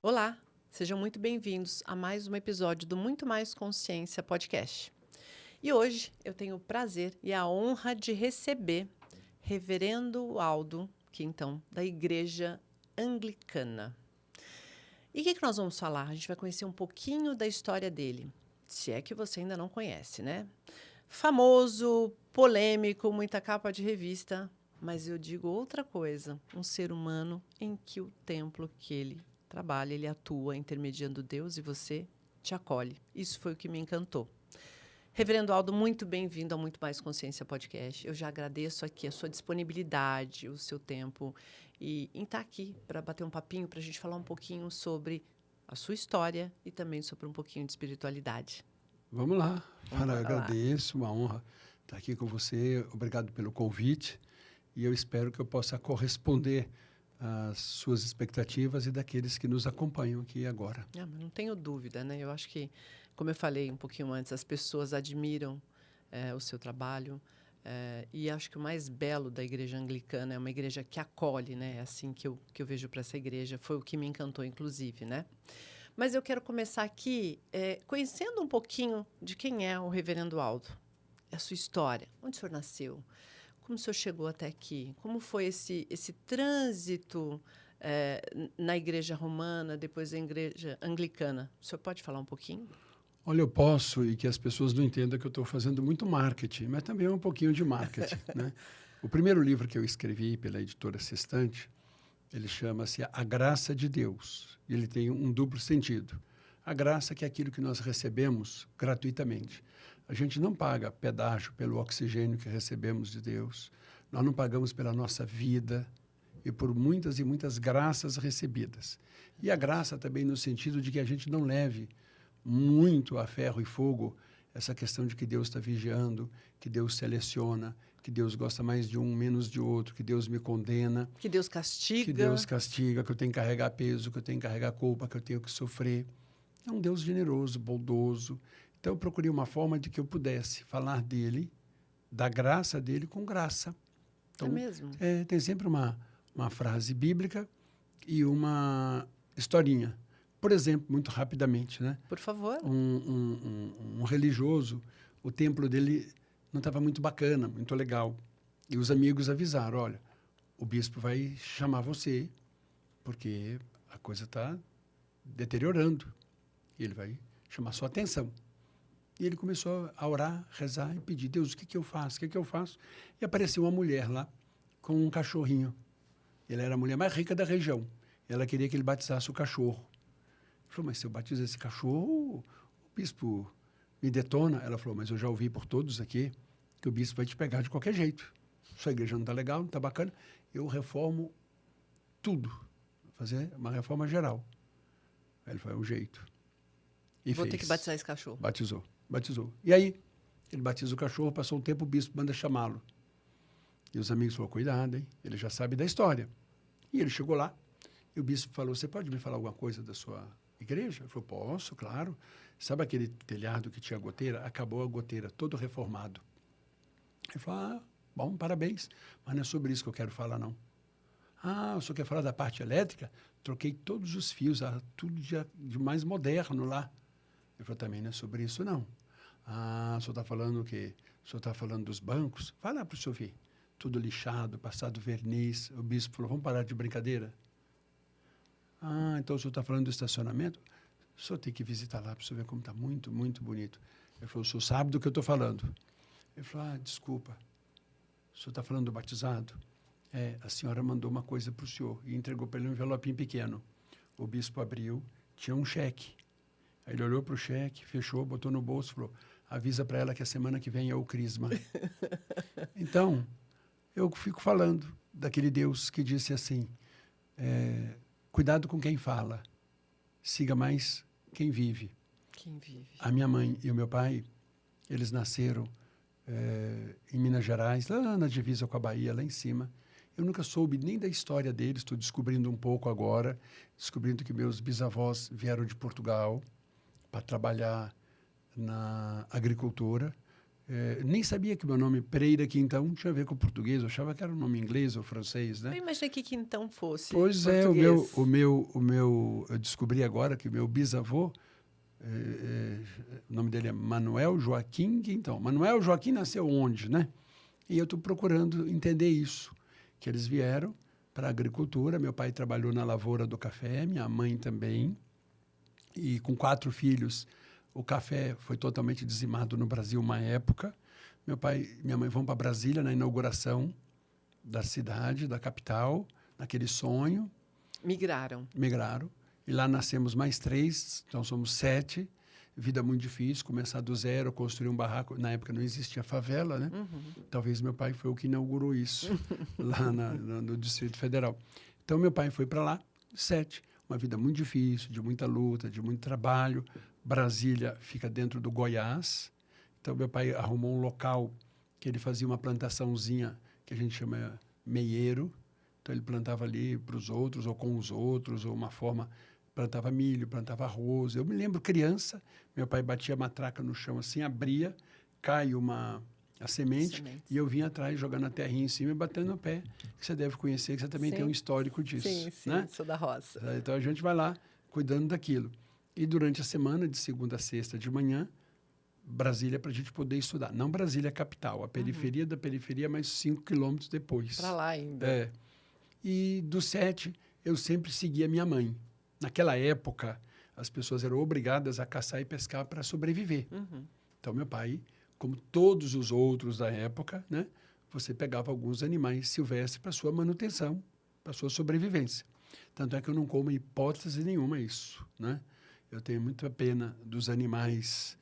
Olá, sejam muito bem-vindos a mais um episódio do Muito Mais Consciência Podcast. E hoje eu tenho o prazer e a honra de receber Reverendo Aldo, que então da Igreja Anglicana. E o que nós vamos falar? A gente vai conhecer um pouquinho da história dele, se é que você ainda não conhece, né? Famoso, polêmico, muita capa de revista, mas eu digo outra coisa, um ser humano em que o templo que ele trabalha, ele atua intermediando Deus e você te acolhe. Isso foi o que me encantou. Reverendo Aldo, muito bem-vindo ao Muito Mais Consciência Podcast. Eu já agradeço aqui a sua disponibilidade, o seu tempo e em estar aqui para bater um papinho, para a gente falar um pouquinho sobre a sua história e também sobre um pouquinho de espiritualidade. Vamos lá. Vamos Eu lá. agradeço, uma honra estar aqui com você. Obrigado pelo convite e eu espero que eu possa corresponder às suas expectativas e daqueles que nos acompanham aqui agora. Não tenho dúvida, né? Eu acho que, como eu falei um pouquinho antes, as pessoas admiram o seu trabalho e acho que o mais belo da igreja anglicana é uma igreja que acolhe, né? É assim que eu vejo para essa igreja. Foi o que me encantou, inclusive, né? Mas eu quero começar aqui conhecendo um pouquinho de quem é o Reverendo Aldo, a sua história, onde o senhor nasceu, como o senhor chegou até aqui, como foi esse trânsito na igreja romana, depois na igreja anglicana. O senhor pode falar um pouquinho? Olha, eu posso, e que as pessoas não entendam que eu estou fazendo muito marketing, mas também é um pouquinho de marketing, né? O primeiro livro que eu escrevi pela editora Sextante, ele chama-se A Graça de Deus. E ele tem um duplo sentido. A graça que é aquilo que nós recebemos gratuitamente. A gente não paga pedágio pelo oxigênio que recebemos de Deus. Nós não pagamos pela nossa vida e por muitas e muitas graças recebidas. E a graça também no sentido de que a gente não leve muito a ferro e fogo essa questão de que Deus está vigiando, que Deus seleciona, que Deus gosta mais de um, menos de outro, que Deus me condena. Que Deus castiga. Que Deus castiga, que eu tenho que carregar peso, que eu tenho que carregar culpa, que eu tenho que sofrer. É um Deus generoso, bondoso. Então, eu procurei uma forma de que eu pudesse falar dele, da graça dele, com graça. Então, é mesmo? Tem sempre uma frase bíblica e uma historinha. Por exemplo, muito rapidamente, né? Por favor. Um religioso, o templo dele não estava muito bacana, muito legal. E os amigos avisaram, olha, o bispo vai chamar você, porque a coisa está deteriorando. E ele vai chamar sua atenção. E ele começou a orar, rezar e pedir, Deus, o que eu faço? O que eu faço? E apareceu uma mulher lá com um cachorrinho. Ela era a mulher mais rica da região. Ela queria que ele batizasse o cachorro. Ele falou, mas se eu batizo esse cachorro, o bispo me detona. Ela falou, mas eu já ouvi por todos aqui que o bispo vai te pegar de qualquer jeito. Sua igreja não está legal, não está bacana. Eu reformo tudo. Vou fazer uma reforma geral. Aí ele falou, é um jeito. E Vou fez. ter que batizar esse cachorro. Batizou. E aí, ele batiza o cachorro, passou um tempo, o bispo manda chamá-lo. E os amigos falaram, cuidado, hein? Ele já sabe da história. E ele chegou lá, e o bispo falou, você pode me falar alguma coisa da sua igreja? Ele falou, posso, claro. Sabe aquele telhado que tinha goteira? Acabou a goteira, todo reformado. Ele falou, bom, parabéns, mas não é sobre isso que eu quero falar, não. O senhor quer falar da parte elétrica? Troquei todos os fios, tudo de mais moderno lá. Ele falou, também não é sobre isso, não. O senhor está falando o quê? O senhor está falando dos bancos? Vai lá para o senhor ver. Tudo lixado, passado verniz. O bispo falou, vamos parar de brincadeira? Então o senhor está falando do estacionamento? O senhor tem que visitar lá para o senhor ver como está muito, muito bonito. Ele falou, o senhor sabe do que eu estou falando? Ele falou, desculpa. O senhor está falando do batizado? A senhora mandou uma coisa para o senhor e entregou para ele um envelopinho pequeno. O bispo abriu, tinha um cheque. Aí ele olhou para o cheque, fechou, botou no bolso e falou, avisa para ela que a semana que vem é o crisma. Então, eu fico falando daquele Deus que disse assim, cuidado com quem fala, siga mais quem vive. Quem vive. A minha mãe e o meu pai, eles nasceram em Minas Gerais, lá na divisa com a Bahia, lá em cima. Eu nunca soube nem da história deles, estou descobrindo um pouco agora, descobrindo que meus bisavós vieram de Portugal para trabalhar na agricultura. Nem sabia que meu nome Pereira Quintão tinha a ver com português. Eu achava que era um nome inglês ou francês, né? Eu imaginei que Quintão fosse Pois é, português. eu descobri agora que o meu bisavô, o nome dele é Manuel Joaquim Quintão. Manuel Joaquim nasceu onde, né? E eu estou procurando entender isso, que eles vieram para a agricultura. Meu pai trabalhou na lavoura do café, minha mãe também. E com 4 filhos, o café foi totalmente dizimado no Brasil uma época. Meu pai e minha mãe vão para Brasília na inauguração da cidade, da capital, naquele sonho. Migraram. E lá nascemos mais 3, então somos 7. Vida muito difícil, começar do zero, construir um barraco. Na época não existia favela, né? Talvez meu pai foi o que inaugurou isso, lá no Distrito Federal. Então, meu pai foi para lá, 7. Uma vida muito difícil, de muita luta, de muito trabalho. Brasília fica dentro do Goiás. Então, meu pai arrumou um local que ele fazia uma plantaçãozinha que a gente chama meieiro. Então, ele plantava ali para os outros, ou com os outros, ou uma forma... Plantava milho, plantava arroz. Eu me lembro, criança, meu pai batia a matraca no chão assim, abria, cai a semente, e eu vinha atrás, jogando a terrinha em cima e batendo no pé. Que você deve conhecer, que você também tem um histórico disso. Sim, né? sou da roça. Então, a gente vai lá cuidando daquilo. E durante a semana, de segunda a sexta de manhã, Brasília para a gente poder estudar. Não Brasília capital, a periferia da periferia, mais 5 quilômetros depois. Para lá ainda. E do 7, eu sempre seguia minha mãe. Naquela época, as pessoas eram obrigadas a caçar e pescar para sobreviver. Então, meu pai, como todos os outros da época, né, você pegava alguns animais silvestres para sua manutenção, para sua sobrevivência. Tanto é que eu não como hipótese nenhuma isso, né? Eu tenho muita pena dos animais.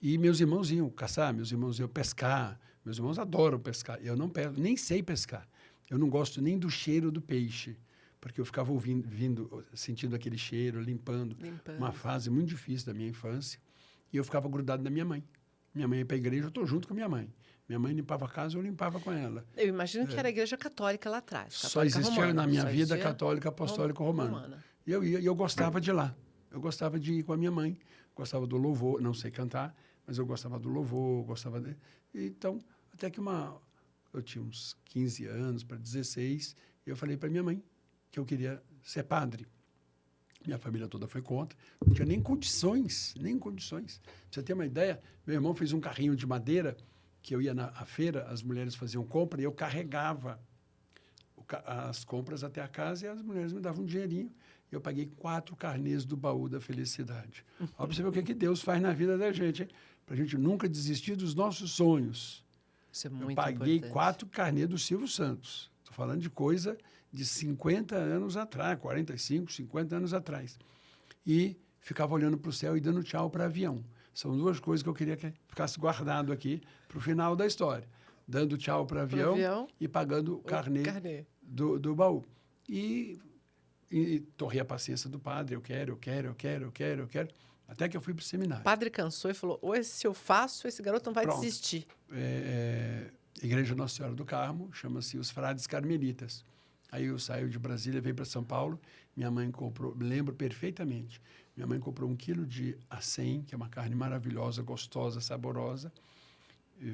E meus irmãos iam caçar, meus irmãos iam pescar. Meus irmãos adoram pescar. Eu não pesco, nem sei pescar. Eu não gosto nem do cheiro do peixe, porque eu ficava sentindo aquele cheiro, limpando. Uma fase muito difícil da minha infância. E eu ficava grudado na minha mãe. Minha mãe ia para a igreja, eu estou junto com a minha mãe. Minha mãe limpava a casa, eu limpava com ela. Eu imagino que era a igreja católica lá atrás. Só existia na minha vida católica apostólica romana. E eu gostava de ir lá. Eu gostava de ir com a minha mãe. Gostava do louvor, não sei cantar, mas eu gostava do louvor, gostava de... Então, até que eu tinha uns 15 anos para 16, e eu falei para minha mãe que eu queria ser padre. Minha família toda foi contra. Não tinha nem condições. Pra você ter uma ideia, meu irmão fez um carrinho de madeira, que eu ia à feira, as mulheres faziam compra, e eu carregava as compras até a casa, e as mulheres me davam um dinheirinho. Eu paguei 4 carnês do baú da felicidade. Olha para você ver o que Deus faz na vida da gente, para a gente nunca desistir dos nossos sonhos. Isso é muito importante. Eu paguei importante. 4 carnês do Silvio Santos. Estou falando de coisa de 50 anos atrás, 45, 50 anos atrás. E ficava olhando para o céu e dando tchau para avião. São 2 coisas que eu queria que ficasse guardado aqui para o final da história. Dando tchau para avião e pagando o carnê do baú. E torrei a paciência do padre. Eu quero. Até que eu fui para o seminário. O padre cansou e falou, ou se eu faço, esse garoto não vai desistir. Igreja Nossa Senhora do Carmo, chama-se os Frades Carmelitas. Aí eu saio de Brasília, veio para São Paulo, minha mãe comprou, lembro perfeitamente, minha mãe comprou 1 quilo de acém, que é uma carne maravilhosa, gostosa, saborosa,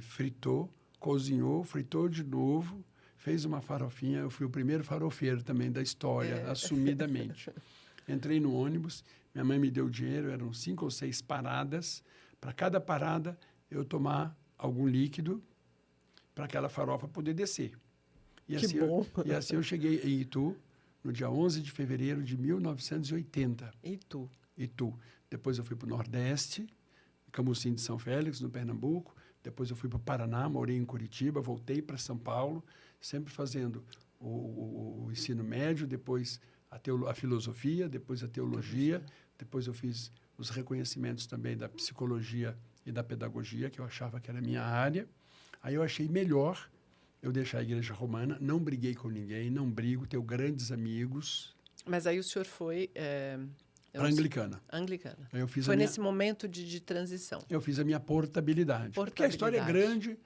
fritou, cozinhou, fritou de novo, fez uma farofinha. Eu fui o primeiro farofeiro também da história, assumidamente. Entrei no ônibus, minha mãe me deu dinheiro, eram 5 ou 6 paradas. Para cada parada, eu tomar algum líquido para aquela farofa poder descer. E assim eu cheguei em Itu, no dia 11 de fevereiro de 1980. Itu. Depois eu fui para o Nordeste, Camusim de São Félix, no Pernambuco. Depois eu fui para o Paraná, morei em Curitiba, voltei para São Paulo, sempre fazendo o ensino médio, depois a filosofia, depois a teologia. Depois eu fiz os reconhecimentos também da psicologia e da pedagogia, que eu achava que era a minha área. Aí eu achei melhor eu deixar a igreja romana, não briguei com ninguém, não brigo, tenho grandes amigos. Mas aí o senhor foi... Para anglicana. Foi nesse momento de transição. Eu fiz a minha portabilidade. Porque a história é grande.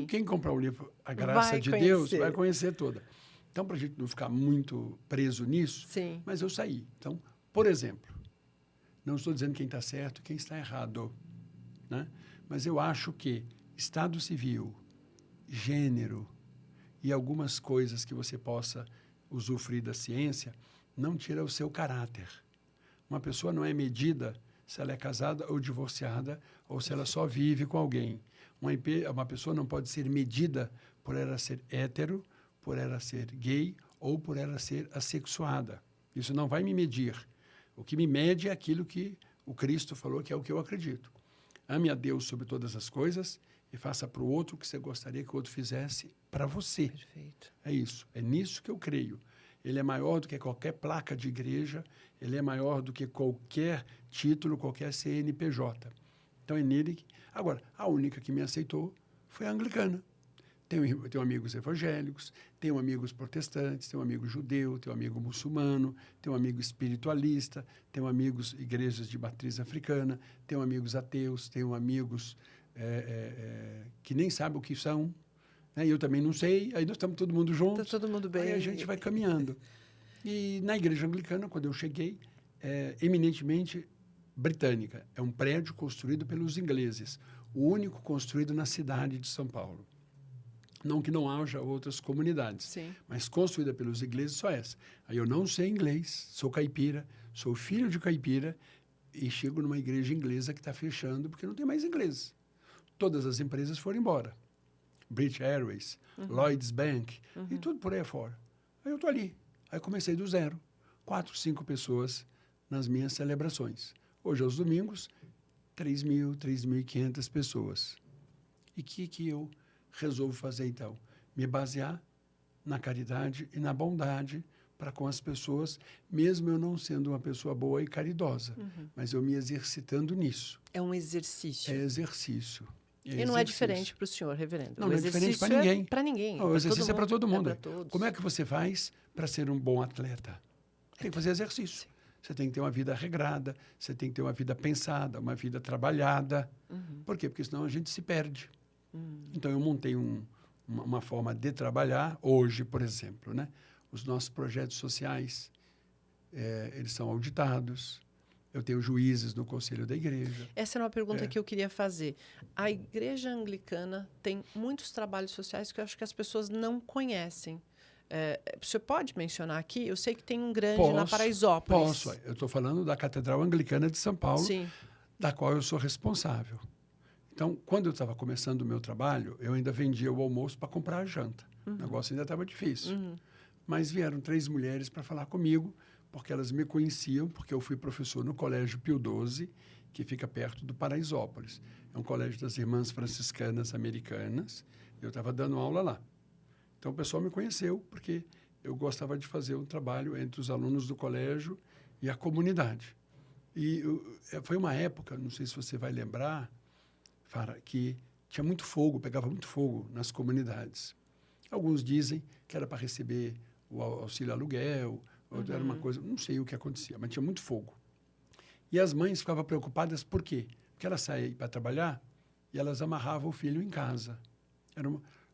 Quem comprar o livro A Graça de Deus vai conhecer toda. Então, para a gente não ficar muito preso nisso, mas eu saí. Então, por exemplo, não estou dizendo quem está certo e quem está errado. né? Mas eu acho que Estado civil, gênero e algumas coisas que você possa usufruir da ciência não tira o seu caráter. Uma pessoa não é medida se ela é casada ou divorciada ou se ela só vive com alguém. Uma pessoa não pode ser medida por ela ser hétero, por ela ser gay ou por ela ser assexuada. Isso não vai me medir. O que me mede é aquilo que o Cristo falou, que é o que eu acredito. Ame a Deus sobre todas as coisas e faça para o outro o que você gostaria que o outro fizesse para você. Perfeito. É isso. É nisso que eu creio. Ele é maior do que qualquer placa de igreja, ele é maior do que qualquer título, qualquer CNPJ. Então, é nele que... Agora, a única que me aceitou foi a anglicana. Tenho amigos evangélicos, tenho amigos protestantes, tenho amigo judeu, tenho amigo muçulmano, tenho amigo espiritualista, tenho amigos igrejas de matriz africana, tenho amigos ateus, tenho amigos que nem sabem o que são, né? Eu também não sei, aí nós estamos todo mundo juntos. Está todo mundo bem. Aí a gente vai caminhando. E na igreja anglicana, quando eu cheguei, eminentemente britânica. É um prédio construído pelos ingleses, o único construído na cidade de São Paulo. Não que não haja outras comunidades, Sim. mas construída pelos ingleses só essa. Aí eu não sei inglês, sou caipira, sou filho de caipira e chego numa igreja inglesa que está fechando porque não tem mais ingleses. Todas as empresas foram embora. British Airways, Lloyds Bank e tudo por aí afora. Aí eu estou ali. Aí comecei do zero. 4, 5 pessoas nas minhas celebrações. Hoje, aos domingos, 3.000, 3.500 pessoas. E o que eu resolvo fazer, então? Me basear na caridade e na bondade para com as pessoas, mesmo eu não sendo uma pessoa boa e caridosa, mas eu me exercitando nisso. É um exercício. É exercício. E não é diferente para o senhor, reverendo. Não, não é diferente para ninguém. Para ninguém. Não, o exercício é para todo mundo. É para todos. Como é que você faz para ser um bom atleta? Tem que fazer exercício. Você tem que ter uma vida regrada, você tem que ter uma vida pensada, uma vida trabalhada. Por quê? Porque senão a gente se perde. Então, eu montei uma forma de trabalhar. Hoje, por exemplo, né? Os nossos projetos sociais, eles são auditados. Eu tenho juízes no conselho da igreja. Essa era uma pergunta que eu queria fazer. A igreja anglicana tem muitos trabalhos sociais que eu acho que as pessoas não conhecem. O senhor pode mencionar aqui? Eu sei que tem um grande na Paraisópolis. Posso. Eu estou falando da Catedral Anglicana de São Paulo, Sim. da qual eu sou responsável. Então, quando eu estava começando o meu trabalho, eu ainda vendia o almoço para comprar a janta. O negócio ainda estava difícil. Mas vieram 3 mulheres para falar comigo, porque elas me conheciam, porque eu fui professor no Colégio Pio XII, que fica perto do Paraisópolis. É um colégio das Irmãs Franciscanas Americanas. Eu estava dando aula lá. Então, o pessoal me conheceu, porque eu gostava de fazer um trabalho entre os alunos do colégio e a comunidade. E foi uma época, não sei se você vai lembrar, Fara, que tinha muito fogo, pegava muito fogo nas comunidades. Alguns dizem que era para receber o auxílio aluguel, outro era uma coisa, não sei o que acontecia, mas tinha muito fogo. E as mães ficavam preocupadas, por quê? Porque elas saíam para trabalhar e elas amarravam o filho em casa.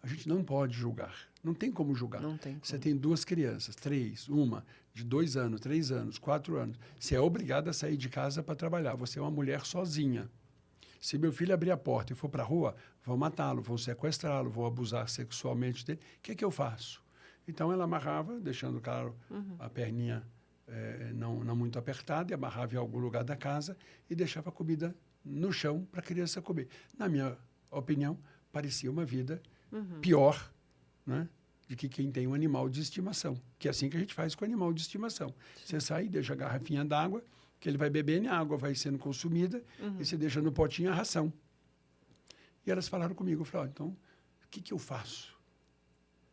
A gente não pode julgar, não tem como julgar. Não tem como. Você tem 2 crianças, 3, uma de 2 anos, 3 anos, 4 anos. Você é obrigada a sair de casa para trabalhar, você é uma mulher sozinha. Se meu filho abrir a porta e for para a rua, vão matá-lo, vão sequestrá-lo, vão abusar sexualmente dele. O que é que eu faço? Então, ela amarrava, deixando, claro, a perninha não muito apertada, e amarrava em algum lugar da casa e deixava a comida no chão para a criança comer. Na minha opinião, parecia uma vida pior, né, de que quem tem um animal de estimação. Que é assim que a gente faz com o animal de estimação. Você sai, deixa a garrafinha d'água, que ele vai bebendo, a água vai sendo consumida, e você deixa no potinho a ração. E elas falaram comigo, eu falei, então, o que eu faço?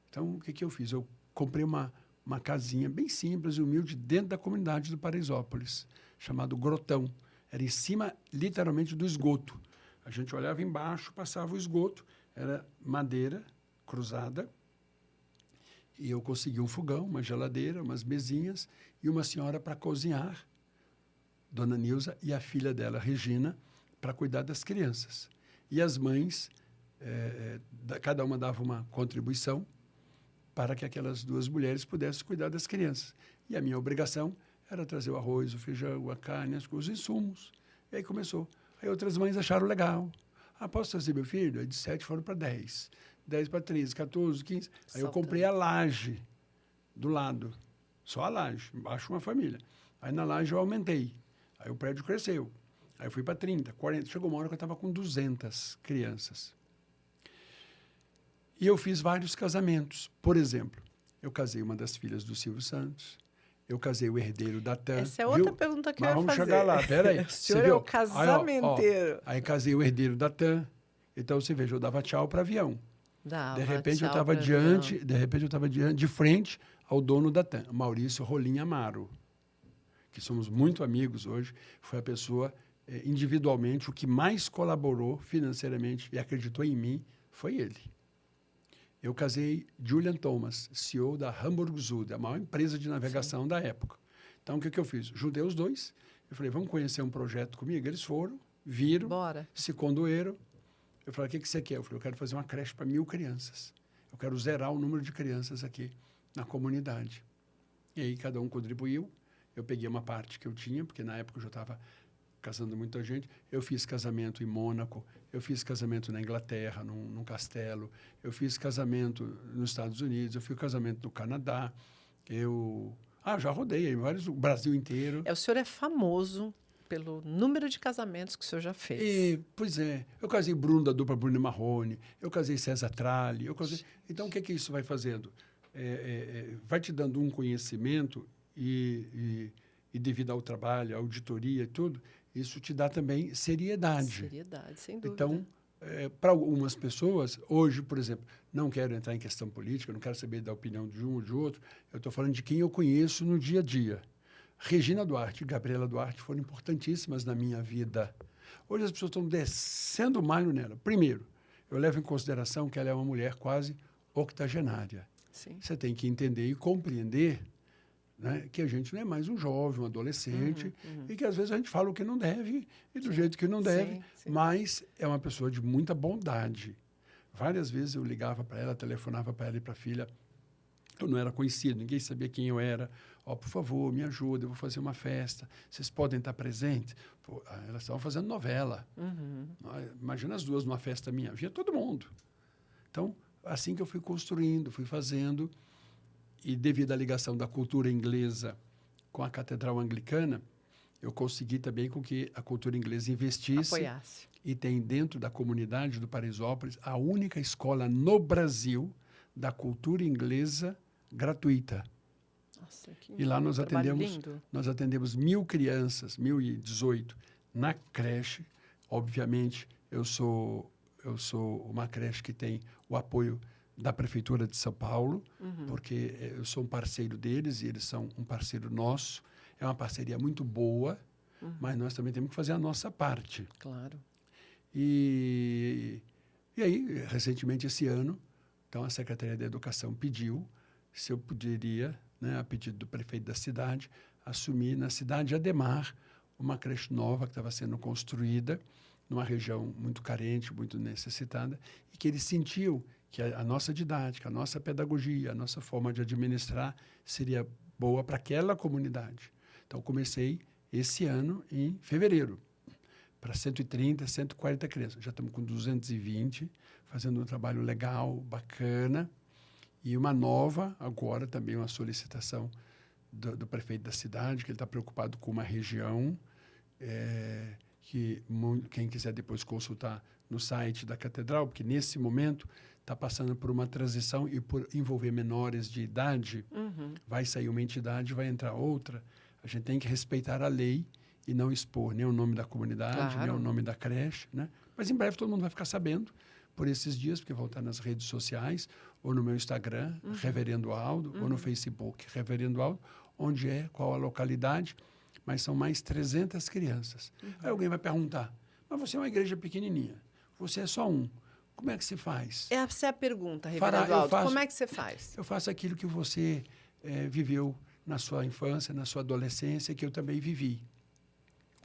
Então, o que eu fiz? Eu comprei uma casinha bem simples e humilde dentro da comunidade do Paraisópolis, chamado Grotão. Era em cima, literalmente, do esgoto. A gente olhava embaixo, passava o esgoto, era madeira cruzada, e eu consegui um fogão, uma geladeira, umas mesinhas e uma senhora para cozinhar, Dona Nilza, e a filha dela, Regina, para cuidar das crianças. E as mães, cada uma dava uma contribuição para que aquelas 2 mulheres pudessem cuidar das crianças. E a minha obrigação era trazer o arroz, o feijão, a carne, os insumos. E aí começou. Aí outras mães acharam legal. Ah, posso trazer meu filho? Aí de 7 foram para 10. 10 para 13, 14, 15. Aí eu comprei a laje do lado. Só a laje, embaixo uma família. Aí na laje eu aumentei. Aí o prédio cresceu. Aí eu fui para 30, 40. Chegou uma hora que eu estava com 200 crianças. E eu fiz vários casamentos. Por exemplo, eu casei uma das filhas do Silvio Santos. Eu casei o herdeiro da TAM. Essa é outra pergunta que eu ia fazer. Vamos chegar lá, peraí. O senhor é o casamenteiro. Aí casei o herdeiro da TAM. Então, você veja, eu dava tchau para avião. De repente eu estava de frente ao dono da TAM, Maurício Rolim Amaro, que somos muito amigos hoje. Foi a pessoa, individualmente, o que mais colaborou financeiramente e acreditou em mim, foi ele. Eu casei Julian Thomas, CEO da Hamburg Süd, a maior empresa de navegação da época. Então, o que eu fiz? Juntei os dois. Eu falei, vamos conhecer um projeto comigo? Eles foram, viram, se condoeram. Eu falei, o que você quer? Eu falei, eu quero fazer uma creche para 1.000 crianças. Eu quero zerar o número de crianças aqui na comunidade. E aí, cada um contribuiu. Eu peguei uma parte que eu tinha, porque na época eu já estava casando muita gente. Eu fiz casamento em Mônaco, eu fiz casamento na Inglaterra, num castelo, eu fiz casamento nos Estados Unidos, eu fiz casamento no Canadá. Já rodei aí, o Brasil inteiro. O senhor é famoso pelo número de casamentos que o senhor já fez. Pois é. Eu casei Bruno, da dupla Bruno e Marrone, eu casei César Tralli, Então, o que isso vai fazendo? Vai te dando um conhecimento e devido ao trabalho, à auditoria e tudo, isso te dá também seriedade. Seriedade, sem dúvida. Então, para algumas pessoas, hoje, por exemplo, não quero entrar em questão política, não quero saber da opinião de um ou de outro, eu estou falando de quem eu conheço no dia a dia. Regina Duarte e Gabriela Duarte foram importantíssimas na minha vida. Hoje as pessoas estão descendo malho nela. Primeiro, eu levo em consideração que ela é uma mulher quase octogenária. Sim. Você tem que entender e compreender, né, que a gente não é mais um jovem, um adolescente, e que às vezes a gente fala o que não deve e do jeito que não deve, mas é uma pessoa de muita bondade. Várias vezes eu ligava para ela, telefonava para ela e para a filha. Eu não era conhecido, ninguém sabia quem eu era. Por favor, me ajuda, eu vou fazer uma festa. Vocês podem estar presentes? Elas estavam fazendo novela. Imagina as duas numa festa minha. Via todo mundo. Então, assim que eu fui construindo, fui fazendo, e devido à ligação da cultura inglesa com a Catedral Anglicana, eu consegui também com que a cultura inglesa investisse. Apoiasse. E tem dentro da comunidade do Paraisópolis a única escola no Brasil da cultura inglesa gratuita. Nossa, e lá nós atendemos 1.000 crianças, 1.018, na creche. Obviamente, eu sou uma creche que tem o apoio da Prefeitura de São Paulo, porque eu sou um parceiro deles e eles são um parceiro nosso. É uma parceria muito boa, mas nós também temos que fazer a nossa parte. Claro. E aí, recentemente, esse ano, então, a Secretaria da Educação pediu se eu poderia, né, a pedido do prefeito da cidade, assumir na cidade de Ademar uma creche nova que estava sendo construída numa região muito carente, muito necessitada, e que eles sentiam que a nossa didática, a nossa pedagogia, a nossa forma de administrar seria boa para aquela comunidade. Então, comecei esse ano, em fevereiro, para 130, 140 crianças. Já estamos com 220, fazendo um trabalho legal, bacana. E uma nova, agora também uma solicitação do prefeito da cidade, que ele está preocupado com uma região, quem quiser depois consultar no site da Catedral, porque nesse momento está passando por uma transição e por envolver menores de idade, vai sair uma entidade, vai entrar outra. A gente tem que respeitar a lei e não expor nem o nome da comunidade, nem o nome da creche, né? Mas em breve todo mundo vai ficar sabendo por esses dias, porque vão estar nas redes sociais, ou no meu Instagram, Reverendo Aldo, ou no Facebook, Reverendo Aldo, onde qual a localidade, mas são mais 300 crianças. Aí alguém vai perguntar, mas você é uma igreja pequenininha, você é só um, como é que se faz? Essa é a pergunta, Reverendo Aldo, como é que você faz? Eu faço aquilo que você viveu na sua infância, na sua adolescência, que eu também vivi.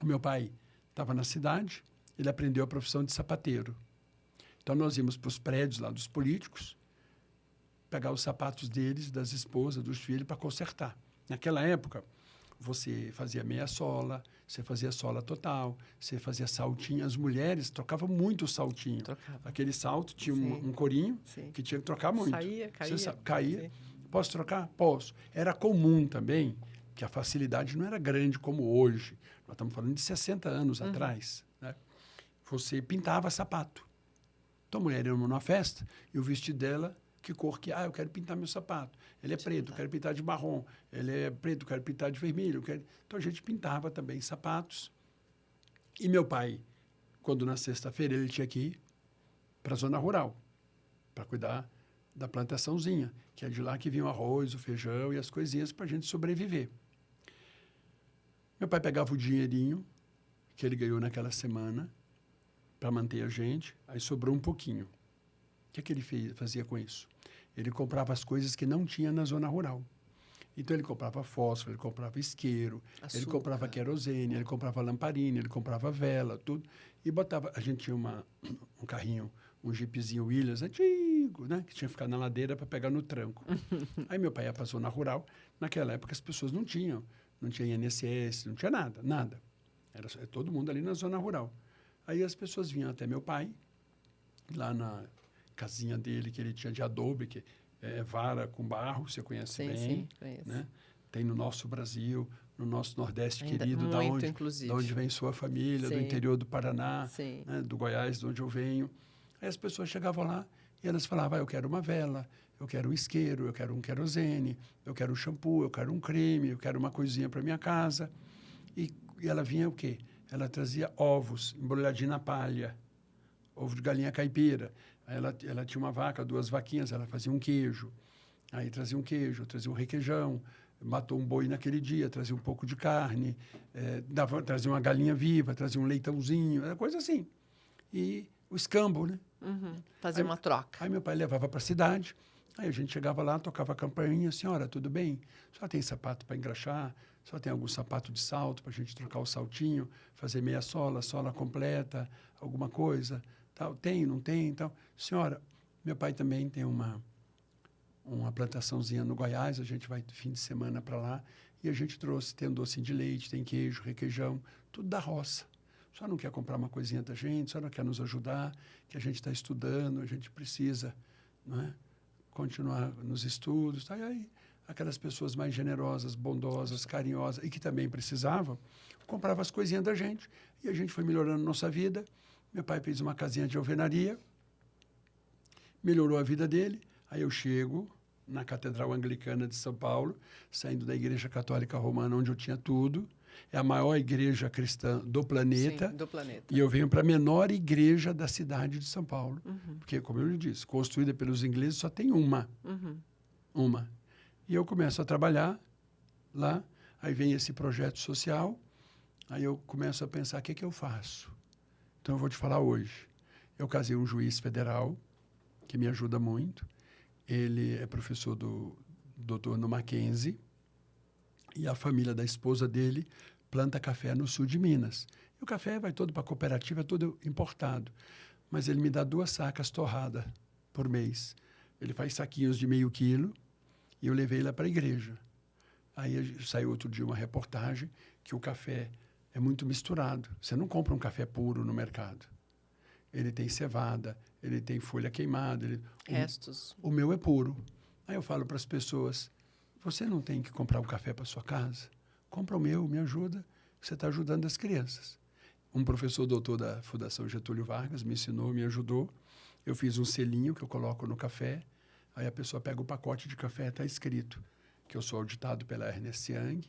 O meu pai estava na cidade, ele aprendeu a profissão de sapateiro. Então, nós íamos para os prédios lá dos políticos, pegar os sapatos deles, das esposas, dos filhos, para consertar. Naquela época, você fazia meia sola, você fazia sola total, você fazia saltinho. As mulheres trocavam muito o saltinho. Trocava. Aquele salto tinha Sim. um corinho Sim. que tinha que trocar muito. Saía, caía. Você caía. Sim. Posso trocar? Posso. Era comum também, que a facilidade não era grande como hoje. Nós estamos falando de 60 anos atrás. Né? Você pintava sapato. Então, a mulher ia numa festa e o vestido dela, que cor que é? Eu quero pintar meu sapato. Ele é preto, eu quero pintar de marrom. Ele é preto, eu quero pintar de vermelho. Então, a gente pintava também sapatos. E meu pai, quando na sexta-feira ele tinha que ir para a zona rural, para cuidar da plantaçãozinha, que é de lá que vinha o arroz, o feijão e as coisinhas para a gente sobreviver. Meu pai pegava o dinheirinho que ele ganhou naquela semana para manter a gente, aí sobrou um pouquinho. O que ele fazia com isso? Ele comprava as coisas que não tinha na zona rural. Então, ele comprava fósforo, ele comprava isqueiro, ele comprava querosene, ele comprava lamparina, ele comprava vela, tudo. E botava... A gente tinha um carrinho, um jeepzinho Williams antigo, né? Que tinha que ficar na ladeira para pegar no tranco. Aí, meu pai ia para a zona rural. Naquela época, as pessoas não tinha INSS, não tinha nada, nada. Era todo mundo ali na zona rural. Aí, as pessoas vinham até meu pai, lá na casinha dele, que ele tinha de adobe, que é vara com barro, você conhece bem. Sim, conheço. Né? Tem no nosso Brasil, no nosso Nordeste Ainda querido, inclusive. da onde vem sua família, do interior do Paraná, né? Do Goiás, de onde eu venho. Aí as pessoas chegavam lá e elas falavam, eu quero uma vela, eu quero um isqueiro, eu quero um querosene, eu quero um shampoo, eu quero um creme, eu quero uma coisinha para minha casa. E ela vinha o quê? Ela trazia ovos embrulhadinhos na palha, ovo de galinha caipira. Ela tinha uma vaca, 2 vaquinhas, ela fazia um queijo. Aí trazia um queijo, trazia um requeijão, matou um boi naquele dia, trazia um pouco de carne, trazia uma galinha viva, trazia um leitãozinho, era coisa assim. E o escambo, né? Fazia uma troca. Aí meu pai levava para a cidade, aí a gente chegava lá, tocava a campainha, senhora, tudo bem? Só tem sapato para engraxar? Só tem algum sapato de salto para a gente trocar o saltinho, fazer meia sola, sola completa, alguma coisa? Tal, tem, não tem? Então, senhora, meu pai também tem uma plantaçãozinha no Goiás, a gente vai fim de semana para lá, e a gente trouxe, tem um docinho de leite, tem queijo, requeijão, tudo da roça. Só não quer comprar uma coisinha da gente, só não quer nos ajudar, que a gente está estudando, a gente precisa, não é? Continuar nos estudos. Tá? E aí, aquelas pessoas mais generosas, bondosas, carinhosas, e que também precisavam, compravam as coisinhas da gente, e a gente foi melhorando nossa vida. Meu pai fez uma casinha de alvenaria, melhorou a vida dele. Aí eu chego na Catedral Anglicana de São Paulo, saindo da Igreja Católica Romana, onde eu tinha tudo. É a maior igreja cristã do planeta. Sim, do planeta. E eu venho para a menor igreja da cidade de São Paulo. Porque, como eu lhe disse, construída pelos ingleses, só tem uma. Uma. E eu começo a trabalhar lá. Aí vem esse projeto social. Aí eu começo a pensar, o que eu faço? Então, eu vou te falar hoje. Eu casei um juiz federal, que me ajuda muito. Ele é professor do doutor no Mackenzie. E a família da esposa dele planta café no sul de Minas. E o café vai todo para a cooperativa, é todo importado. Mas ele me dá 2 sacas torradas por mês. Ele faz saquinhos de meio quilo e eu levei lá para a igreja. Aí saiu outro dia uma reportagem que o café é muito misturado. Você não compra um café puro no mercado. Ele tem cevada, ele tem folha queimada. Restos. O meu é puro. Aí eu falo para as pessoas, você não tem que comprar um café para sua casa? Compra o meu, me ajuda. Você está ajudando as crianças. Um professor doutor da Fundação Getúlio Vargas me ensinou, me ajudou. Eu fiz um selinho que eu coloco no café. Aí a pessoa pega o pacote de café, está escrito que eu sou auditado pela Ernst Young,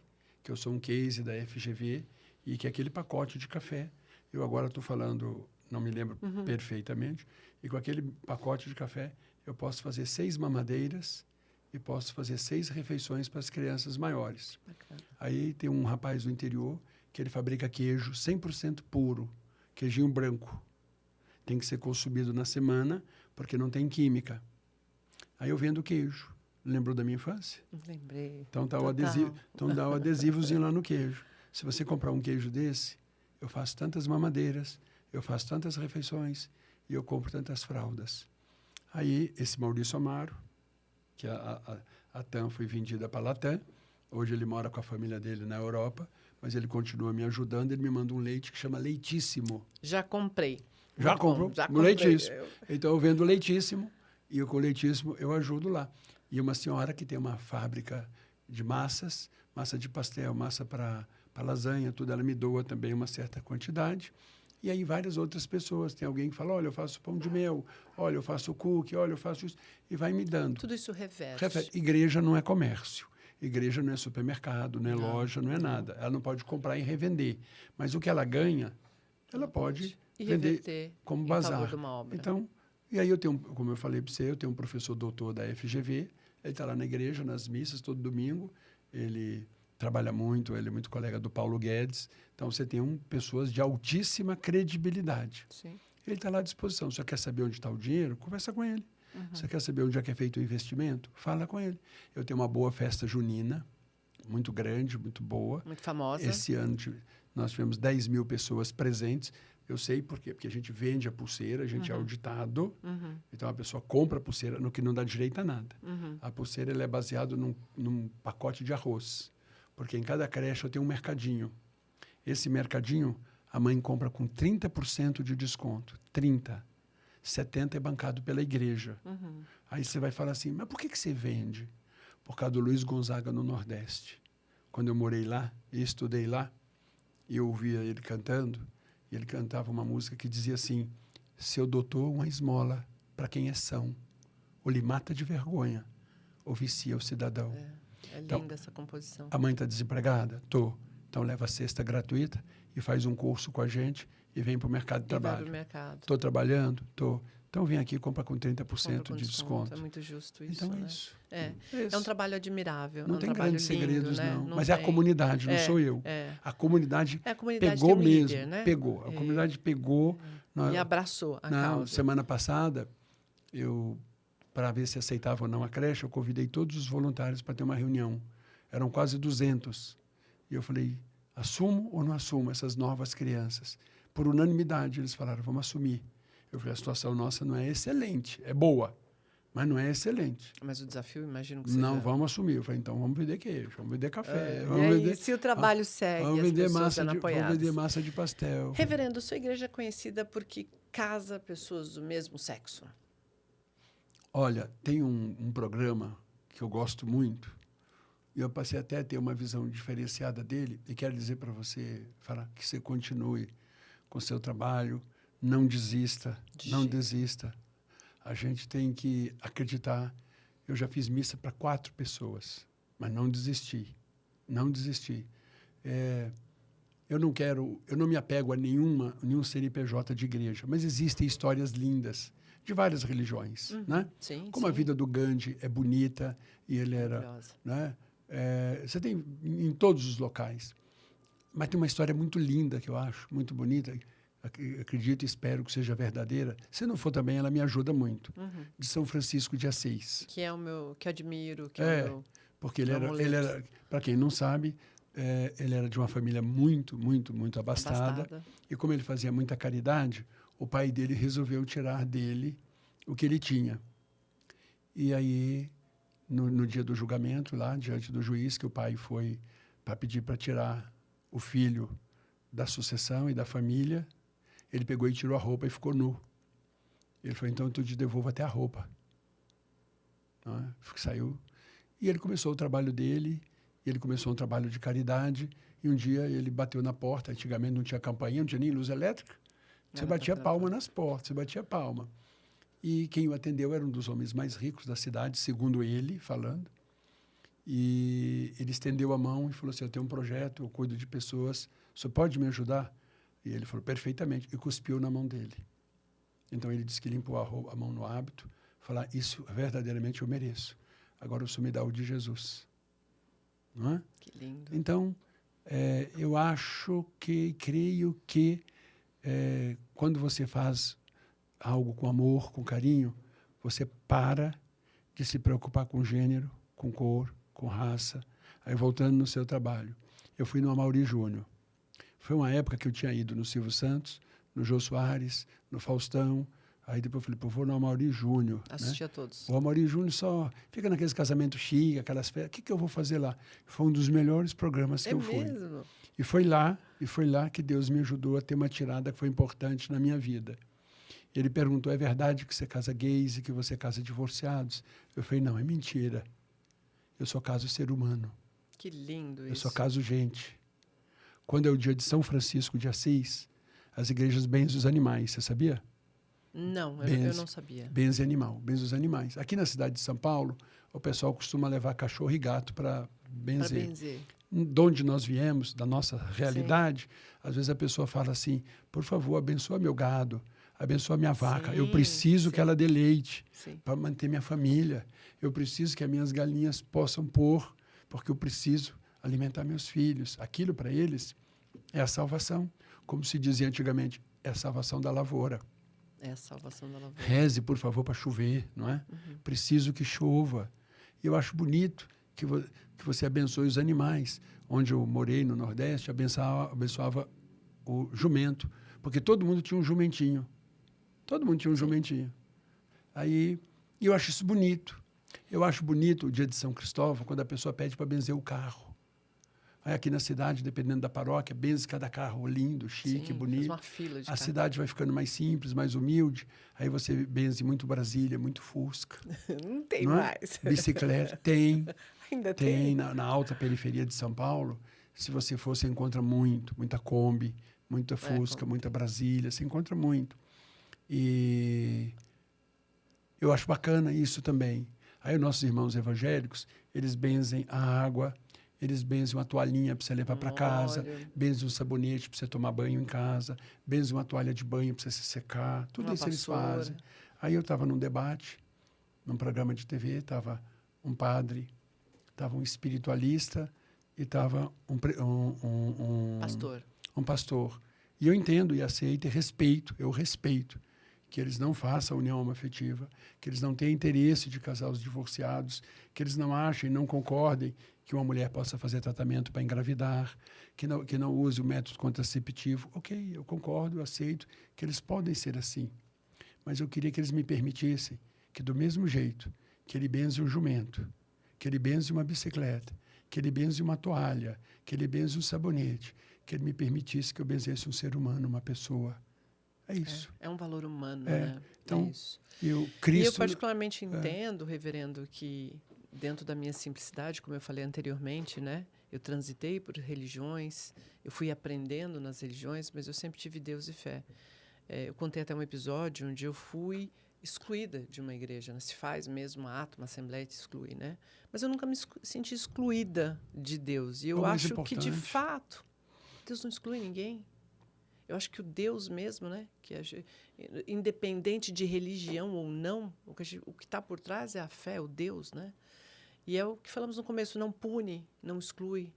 que eu sou um case da FGV e que aquele pacote de café, eu agora estou falando, não me lembro perfeitamente, e com aquele pacote de café eu posso fazer 6 mamadeiras e posso fazer 6 refeições para as crianças maiores. Bacana. Aí tem um rapaz do interior que ele fabrica queijo 100% puro, queijinho branco. Tem que ser consumido na semana, porque não tem química. Aí eu vendo queijo. Lembrou da minha infância? Lembrei. Então dá o adesivozinho lá no queijo. Se você comprar um queijo desse, eu faço tantas mamadeiras, eu faço tantas refeições e eu compro tantas fraldas. Aí esse Maurício Amaro, que a TAM foi vendida para a Latam, Hoje ele mora com a família dele na Europa, mas ele continua me ajudando. Ele me manda um leite que chama Leitíssimo. Já comprei. Já Muito comprou? bom, já No comprei. Leitíssimo. Então, eu vendo Leitíssimo e com o Leitíssimo eu ajudo lá. E uma senhora que tem uma fábrica de massas, massa de pastel, massa para lasanha, tudo, ela me doa também uma certa quantidade. E aí várias outras pessoas. Tem alguém que fala, olha, eu faço pão de mel, olha, eu faço cookie, olha, eu faço isso. E vai me dando. Tudo isso reverte. Igreja não é comércio. Igreja não é supermercado, não é Não, loja, não é nada. Ela não pode comprar e revender. Mas o que ela ganha, ela pode E vender reverter como em bazar. favor de uma obra. Então, e aí eu tenho, como eu falei para você, eu tenho um professor doutor da FGV, ele está lá na igreja, nas missas, todo domingo. Ele trabalha muito, ele é muito colega do Paulo Guedes. Então, você tem pessoas de altíssima credibilidade. Sim. Ele está lá à disposição. Se você quer saber onde está o dinheiro, conversa com ele. Você quer saber onde é que é feito o investimento? Fala com ele. Eu tenho uma boa festa junina, muito grande, muito boa. Muito famosa. Esse ano nós tivemos 10 mil pessoas presentes. Eu sei por quê. Porque a gente vende a pulseira, a gente é auditado. Então, a pessoa compra a pulseira, no que não dá direito a nada. A pulseira ela é baseada num pacote de arroz. Porque em cada creche eu tenho um mercadinho. Esse mercadinho, a mãe compra com 30% de desconto. 30%. 70% é bancado pela igreja. Aí você vai falar assim, mas por que você vende? Por causa do Luiz Gonzaga no Nordeste. Quando eu morei lá e estudei lá, e eu ouvia ele cantando, e ele cantava uma música que dizia assim, seu doutor, uma esmola para quem é são, ou lhe mata de vergonha, ou vicia o cidadão. É linda Então, essa composição. A mãe está desempregada? Tô. Então leva a cesta gratuita e faz um curso com a gente e vem para o mercado de trabalho. Estou trabalhando? Estou. Então vem aqui e compra com 30% de desconto. É muito justo isso, então né? É isso. É um trabalho admirável. Não é um tem grandes lindo, segredos, né? não. Mas é a comunidade, não sou eu. A comunidade, pegou tem um mesmo. líder, né? Pegou. A comunidade pegou. E abraçou a causa. Semana passada, para ver se aceitava ou não a creche, eu convidei todos os voluntários para ter uma reunião. Eram quase 200. E eu falei, assumo ou não assumo essas novas crianças? Por unanimidade, eles falaram, vamos assumir. Eu falei, a situação nossa não é excelente, é boa, mas não é excelente. Mas o desafio, imagino que seja... Não, vamos assumir. Eu falei, então vamos vender queijo, vamos vender café. Vamos vender, se o trabalho segue, vamos vender vamos vender massa de pastel. Reverendo, sua igreja é conhecida porque casa pessoas do mesmo sexo? Olha, tem um programa que eu gosto muito, e eu passei até a ter uma visão diferenciada dele, e quero dizer para você, falar que você continue com o seu trabalho, não desista, não desista. A gente tem que acreditar. Eu já fiz missa para 4 pessoas, mas não desisti, não desisti. Eu não me apego a nenhum CNPJ de igreja, mas existem histórias lindas de várias religiões, né? Sim, como a vida do Gandhi é bonita e ele era, né? Você tem em todos os locais, mas tem uma história muito linda que eu acho muito bonita. Acredito e espero que seja verdadeira. Se não for também, ela me ajuda muito. De São Francisco de Assis. Que é o meu, que admiro, que é o meu... Porque ele era, para quem não sabe, ele era de uma família muito, muito, muito abastada. E como ele fazia muita caridade, o pai dele resolveu tirar dele o que ele tinha. E aí, no dia do julgamento, lá diante do juiz, que o pai foi para pedir para tirar o filho da sucessão e da família, ele pegou e tirou a roupa e ficou nu. Ele falou, então eu te devolvo até a roupa. Saiu. E ele começou o trabalho dele, ele começou um trabalho de caridade, e um dia ele bateu na porta. Antigamente não tinha campainha, não tinha nem luz elétrica. Você batia palma nas portas, você batia palma. E quem o atendeu era um dos homens mais ricos da cidade, segundo ele, falando. E ele estendeu a mão e falou assim, eu tenho um projeto, eu cuido de pessoas, você pode me ajudar? E ele falou, perfeitamente, e cuspiu na mão dele. Então, ele disse que limpou a mão no hábito, falar, isso verdadeiramente eu mereço. Agora, o senhor me dá o de Jesus. Não é? Que lindo. Então, eu acho que, creio que, quando você faz algo com amor, com carinho, você para de se preocupar com gênero, com cor, com raça. Aí, voltando no seu trabalho, eu fui no Amaury Júnior. Foi uma época que eu tinha ido no Silvio Santos, no Jô Soares, no Faustão, Aí depois eu falei, pô, vou no Amaury Júnior. Assistia Né? a todos. O Amaury Júnior só fica naqueles casamentos chiques, aquelas festas. O que eu vou fazer lá? Foi um dos melhores programas que eu fui. É mesmo? E foi lá que Deus me ajudou a ter uma tirada que foi importante na minha vida. Ele perguntou, é verdade que você casa gays e que você casa divorciados? Eu falei, não, é mentira. Eu só caso ser humano. Que lindo isso. Eu só caso gente. Quando é o dia de São Francisco de Assis, as igrejas benzem os animais, você sabia? Não, eu não sabia. Benze animal, benze os animais. Aqui na cidade de São Paulo, o pessoal costuma levar cachorro e gato para benzer. Para benzer. De onde nós viemos, da nossa realidade, às vezes a pessoa fala assim, por favor, abençoa meu gado, abençoa minha vaca. Eu preciso que ela dê leite para manter minha família. Eu preciso que as minhas galinhas possam pôr, porque eu preciso alimentar meus filhos. Aquilo para eles é a salvação. Como se dizia antigamente, é a salvação da lavoura. É a salvação da lavoura. Reze, por favor, para chover, não é? Preciso que chova. E eu acho bonito que você abençoe os animais. Onde eu morei, no Nordeste, abençoava o jumento. Porque todo mundo tinha um jumentinho. Todo mundo tinha um jumentinho. Aí, eu acho isso bonito. Eu acho bonito o dia de São Cristóvão, quando a pessoa pede para benzer o carro. Aí aqui na cidade, dependendo da paróquia, benze cada carro lindo, chique, bonito. Faz uma fila de a cidade vai ficando mais simples, mais humilde. Aí você benze muito Brasília, muito Fusca. Não tem não mais. É? Bicicleta, tem. Ainda tem. Na alta periferia de São Paulo, se você for, você encontra muita Kombi, muita Fusca, muita Brasília, você encontra muito. E eu acho bacana isso também. Aí os nossos irmãos evangélicos, eles benzem a água, eles benzem uma toalhinha para você levar para casa, benzem um sabonete para você tomar banho em casa, benzem uma toalha de banho para você se secar, tudo isso eles fazem. Aí eu estava num debate, num programa de TV, estava um padre, estava um espiritualista e estava um pastor. E eu entendo e aceito e respeito, eu respeito que eles não façam união homoafetiva, que eles não tenham interesse de casar os divorciados, que eles não achem, não concordem que uma mulher possa fazer tratamento para engravidar, que não use o método contraceptivo. Ok, eu concordo, eu aceito que eles podem ser assim. Mas eu queria que eles me permitissem que, do mesmo jeito que ele benze um jumento, que ele benze uma bicicleta, que ele benze uma toalha, que ele benze um sabonete, que ele me permitisse que eu benzesse um ser humano, uma pessoa. É isso. É um valor humano, né? Então, é isso. E eu particularmente entendo, reverendo, que dentro da minha simplicidade, como eu falei anteriormente, né? Eu transitei por religiões, eu fui aprendendo nas religiões, mas eu sempre tive Deus e fé. Eu contei até um episódio onde eu fui excluída de uma igreja, né? Se faz mesmo um ato, uma assembleia te exclui, né? Mas eu nunca me senti excluída de Deus. E eu acho que, de fato, Deus não exclui ninguém. Eu acho que o Deus mesmo, né, que independente de religião ou não, o que está por trás é a fé, o Deus, né? E é o que falamos no começo, não pune, não exclui,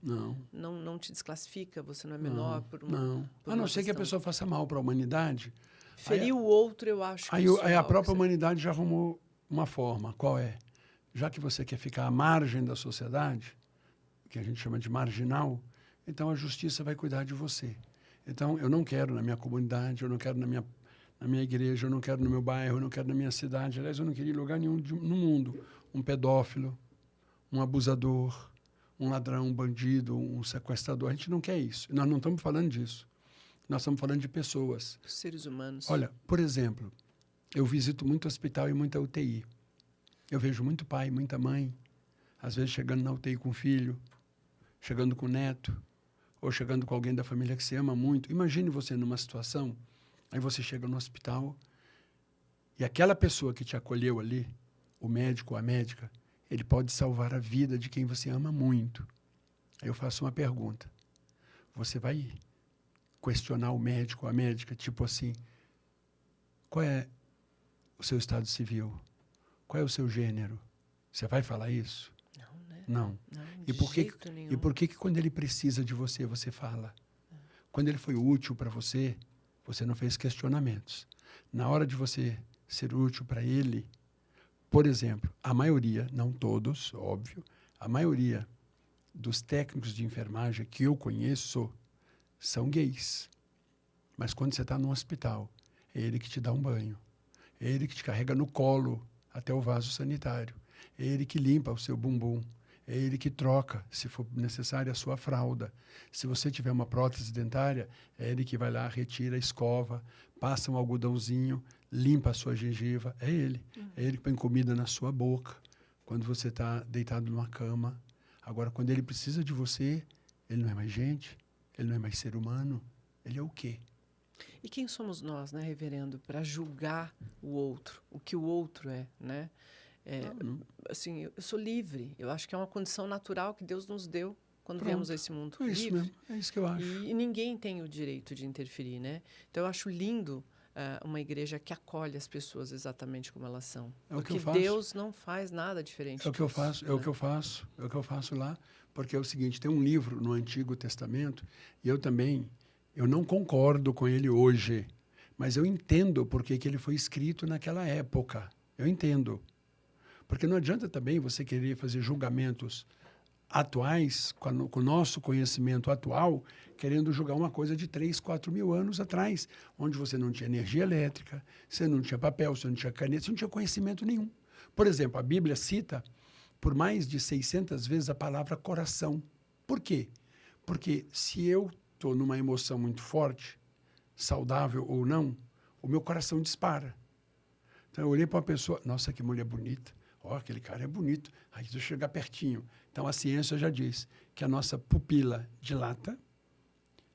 não te desclassifica, você não é menor por uma Não. A não ser que a pessoa faça mal para a humanidade. Ferir o outro, eu acho que aí a própria humanidade já arrumou uma forma. Qual é? Já que você quer ficar à margem da sociedade, que a gente chama de marginal, então a justiça vai cuidar de você. Então, eu não quero na minha comunidade, eu não quero na minha igreja, eu não quero no meu bairro, eu não quero na minha cidade. Aliás, eu não queria em lugar nenhum no mundo um pedófilo, um abusador, um ladrão, um bandido, um sequestrador. A gente não quer isso. Nós não estamos falando disso. Nós estamos falando de pessoas. Seres humanos. Olha, por exemplo, eu visito muito hospital e muita UTI. Eu vejo muito pai, muita mãe, às vezes chegando na UTI com o filho, chegando com o neto, ou chegando com alguém da família que você ama muito. Imagine você numa situação, aí você chega no hospital e aquela pessoa que te acolheu ali, o médico ou a médica, ele pode salvar a vida de quem você ama muito. Aí eu faço uma pergunta. Você vai questionar o médico ou a médica, tipo assim, qual é o seu estado civil? Qual é o seu gênero? Você vai falar isso? Não. E por que quando ele precisa de você, você fala? Quando ele foi útil para você, você não fez questionamentos. Na hora de você ser útil para ele, por exemplo, a maioria, não todos, óbvio, a maioria dos técnicos de enfermagem que eu conheço são gays. Mas quando você está no hospital, é ele que te dá um banho. É Ele que te carrega no colo até o vaso sanitário. É Ele que limpa o seu bumbum. É Ele que troca, se for necessário, a sua fralda. Se você tiver uma prótese dentária, é Ele que vai lá, retira, escova, passa um algodãozinho, limpa a sua gengiva. É Ele. É Ele que põe comida na sua boca quando você está deitado numa cama. Agora, quando Ele precisa de você, Ele não é mais gente, Ele não é mais ser humano. Ele é o quê? E quem somos nós, né, reverendo, para julgar o outro, o que o outro é, né? Assim, eu sou livre. Eu acho que é uma condição natural que Deus nos deu quando viemos a esse mundo. É isso livre. mesmo, é isso que eu acho. E ninguém tem o direito de interferir, né? Então, eu acho lindo uma igreja que acolhe as pessoas exatamente como elas são. É o que porque eu faço. Deus não faz nada diferente É o que eu disso, faço, né? é o que eu faço lá, porque é o seguinte, tem um livro no Antigo Testamento, e eu não concordo com ele hoje, mas eu entendo porque que ele foi escrito naquela época. Eu entendo. Porque não adianta também você querer fazer julgamentos atuais, com o nosso conhecimento atual, querendo julgar uma coisa de 3, 4 mil anos atrás, onde você não tinha energia elétrica, você não tinha papel, você não tinha caneta, você não tinha conhecimento nenhum. Por exemplo, a Bíblia cita por mais de 600 vezes a palavra coração. Por quê? Porque se eu estou numa emoção muito forte, saudável ou não, o meu coração dispara. Então eu olhei para uma pessoa, nossa, que mulher bonita. Aquele cara é bonito. Aí deixa eu chegar pertinho. Então, a ciência já diz que a nossa pupila dilata,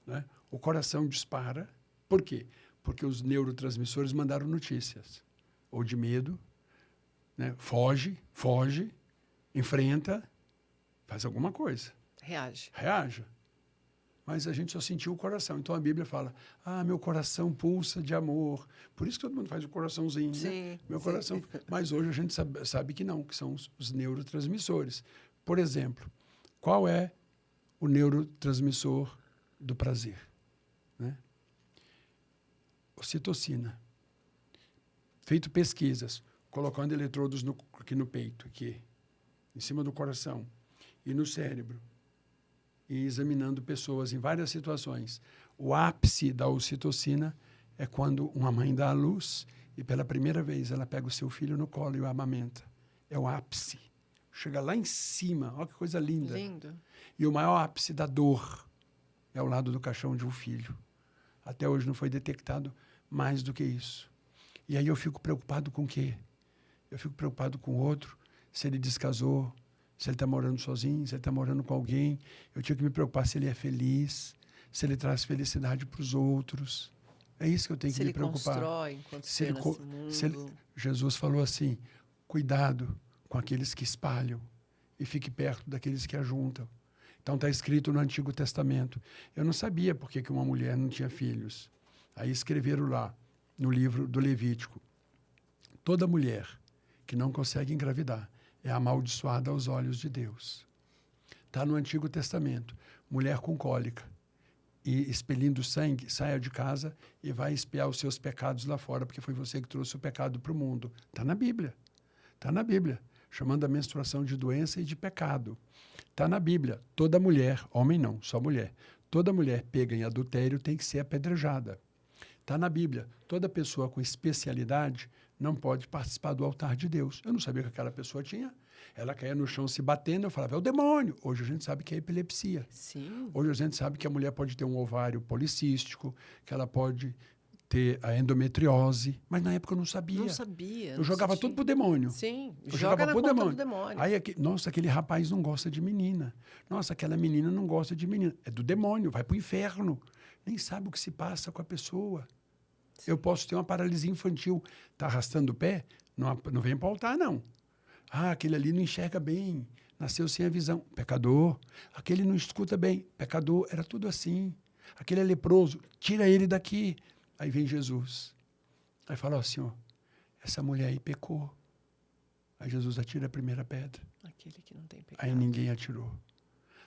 né? O coração dispara. Por quê? Porque os neurotransmissores mandaram notícias. Ou de medo, né? Foge, enfrenta, faz alguma coisa. Reaja. Mas a gente só sentiu o coração. Então, a Bíblia fala, meu coração pulsa de amor. Por isso que todo mundo faz o coraçãozinho, sim, né? Meu coração. Mas hoje a gente sabe que não, que são os neurotransmissores. Por exemplo, qual é o neurotransmissor do prazer? Né? Ocitocina. Feito pesquisas, colocando eletrodos aqui no peito, aqui, em cima do coração, e no cérebro, e examinando pessoas em várias situações. O ápice da ocitocina é quando uma mãe dá à luz e pela primeira vez ela pega o seu filho no colo e o amamenta. É o ápice. Chega lá em cima, olha que coisa linda. Lindo. E o maior ápice da dor é ao lado do caixão de um filho. Até hoje não foi detectado mais do que isso. E aí eu fico preocupado com o quê? Eu fico preocupado com o outro, se ele descasou, se ele está morando sozinho, se ele está morando com alguém. Eu tinha que me preocupar se ele é feliz, se ele traz felicidade para os outros. É isso que eu tenho que me preocupar. Se ele constrói enquanto você nesse mundo. Jesus falou assim, cuidado com aqueles que espalham e fique perto daqueles que ajuntam. Então está escrito no Antigo Testamento. Eu não sabia por que uma mulher não tinha filhos. Aí escreveram lá, no livro do Levítico, toda mulher que não consegue engravidar é amaldiçoada aos olhos de Deus. Está no Antigo Testamento. Mulher com cólica e expelindo sangue, saia de casa e vai espiar os seus pecados lá fora, porque foi você que trouxe o pecado para o mundo. Está na Bíblia. Está na Bíblia. Chamando a menstruação de doença e de pecado. Está na Bíblia. Toda mulher, homem não, só mulher. Toda mulher pega em adultério tem que ser apedrejada. Está na Bíblia. Toda pessoa com especialidade não pode participar do altar de Deus. Eu não sabia que aquela pessoa tinha. Ela caía no chão se batendo, eu falava, é o demônio. Hoje a gente sabe que é epilepsia. Sim. Hoje a gente sabe que a mulher pode ter um ovário policístico, que ela pode ter a endometriose, mas na época eu não sabia. Não sabia. Eu jogava tudo pro demônio. Sim, eu jogava na pro conta do demônio. Aí, nossa, aquele rapaz não gosta de menina. Nossa, aquela menina não gosta de menina. É do demônio, vai pro inferno. Nem sabe o que se passa com a pessoa. Eu posso ter uma paralisia infantil. Está arrastando o pé? Não vem para o altar, não. Aquele ali não enxerga bem. Nasceu sem a visão. Pecador. Aquele não escuta bem. Pecador. Era tudo assim. Aquele é leproso. Tira ele daqui. Aí vem Jesus. Aí fala assim, ó, essa mulher aí pecou. Aí Jesus atira a primeira pedra. Aquele que não tem pecado. Aí ninguém atirou.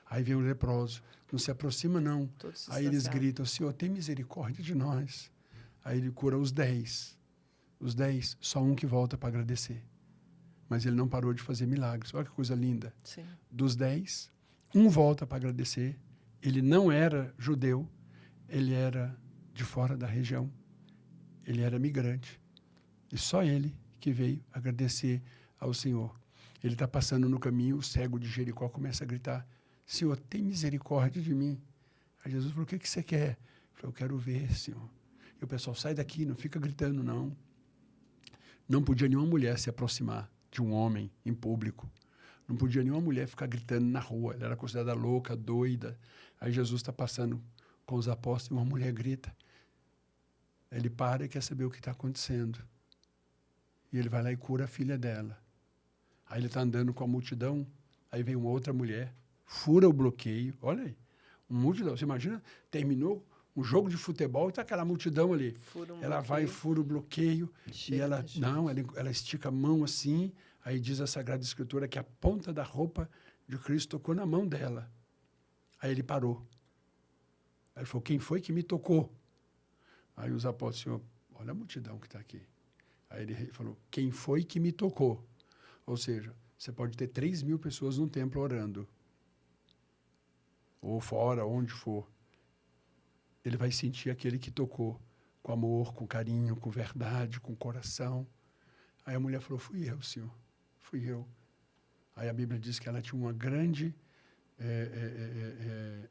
Aí vem o leproso. Não se aproxima, não. Aí eles gritam, Senhor, tem misericórdia de nós. Aí ele cura os 10. Os 10, só um que volta para agradecer. Mas ele não parou de fazer milagres. Olha que coisa linda. Sim. Dos 10, um volta para agradecer. Ele não era judeu, ele era de fora da região. Ele era migrante. E só ele que veio agradecer ao Senhor. Ele está passando no caminho, o cego de Jericó começa a gritar, Senhor, tem misericórdia de mim. Aí Jesus falou, o que você quer? Ele falou, eu quero ver, Senhor. E o pessoal, sai daqui, não fica gritando, não. Não podia nenhuma mulher se aproximar de um homem em público. Não podia nenhuma mulher ficar gritando na rua. Ela era considerada louca, doida. Aí Jesus está passando com os apóstolos e uma mulher grita. Ele para e quer saber o que está acontecendo. E ele vai lá e cura a filha dela. Aí ele está andando com a multidão. Aí vem uma outra mulher, fura o bloqueio. Olha aí, uma multidão. Você imagina, terminou um jogo de futebol e está aquela multidão ali. Ela vai e fura o bloqueio. E ela, não, ela estica a mão assim. Aí diz a Sagrada Escritura que a ponta da roupa de Cristo tocou na mão dela. Aí ele parou. Aí ele falou, quem foi que me tocou? Aí os apóstolos, Senhor, olha a multidão que está aqui. Aí ele falou, quem foi que me tocou? Ou seja, você pode ter 3.000 pessoas no templo orando. Ou fora, onde for. Ele vai sentir aquele que tocou com amor, com carinho, com verdade, com coração. Aí a mulher falou, fui eu, Senhor. Fui eu. Aí a Bíblia diz que ela tinha uma grande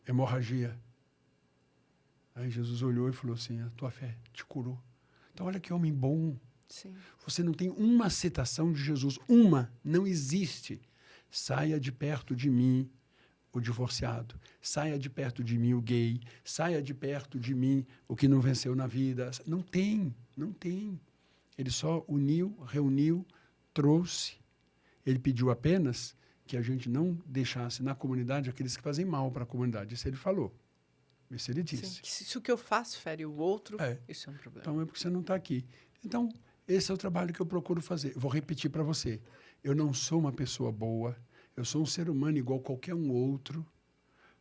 hemorragia. Aí Jesus olhou e falou assim, a tua fé te curou. Então olha que homem bom. Sim. Você não tem uma citação de Jesus. Uma. Não existe. Saia de perto de mim, o divorciado. Saia de perto de mim, o gay. Saia de perto de mim, o que não venceu na vida. Não tem. Não tem. Ele só uniu, reuniu, trouxe. Ele pediu apenas que a gente não deixasse na comunidade aqueles que fazem mal para a comunidade. Isso ele falou. Isso ele disse. Sim, se o que eu faço fere o outro, isso é um problema. Então é porque você não está aqui. Então, esse é o trabalho que eu procuro fazer. Eu vou repetir para você. Eu não sou uma pessoa boa. Eu sou um ser humano igual qualquer um outro.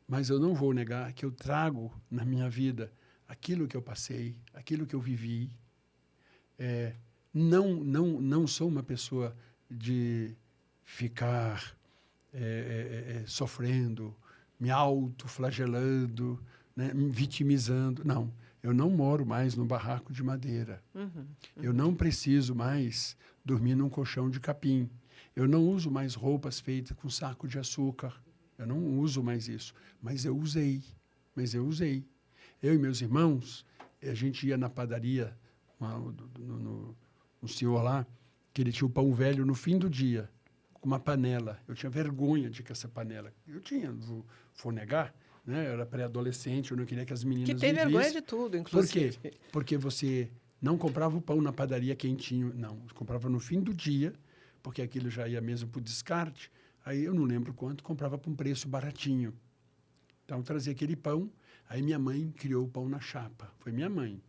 Mas eu não vou negar que eu trago na minha vida aquilo que eu passei, aquilo que eu vivi. Não sou uma pessoa de ficar sofrendo, me autoflagelando, né, me vitimizando. Não, eu não moro mais num barraco de madeira. Eu não preciso mais dormir num colchão de capim. Eu não uso mais roupas feitas com saco de açúcar. Eu não uso mais isso. Mas eu usei. Eu e meus irmãos, a gente ia na padaria, um senhor lá, que ele tinha o pão velho no fim do dia, com uma panela. Eu tinha vergonha de que essa panela... Eu tinha, vou negar, né? Eu era pré-adolescente, eu não queria que as meninas que tem vergonha de tudo, inclusive. Por quê? Porque você não comprava o pão na padaria quentinho, não. Comprava no fim do dia, porque aquilo já ia mesmo para o descarte. Aí eu não lembro quanto, comprava por um preço baratinho. Então, eu trazia aquele pão. Aí minha mãe criou o pão na chapa. Foi minha mãe.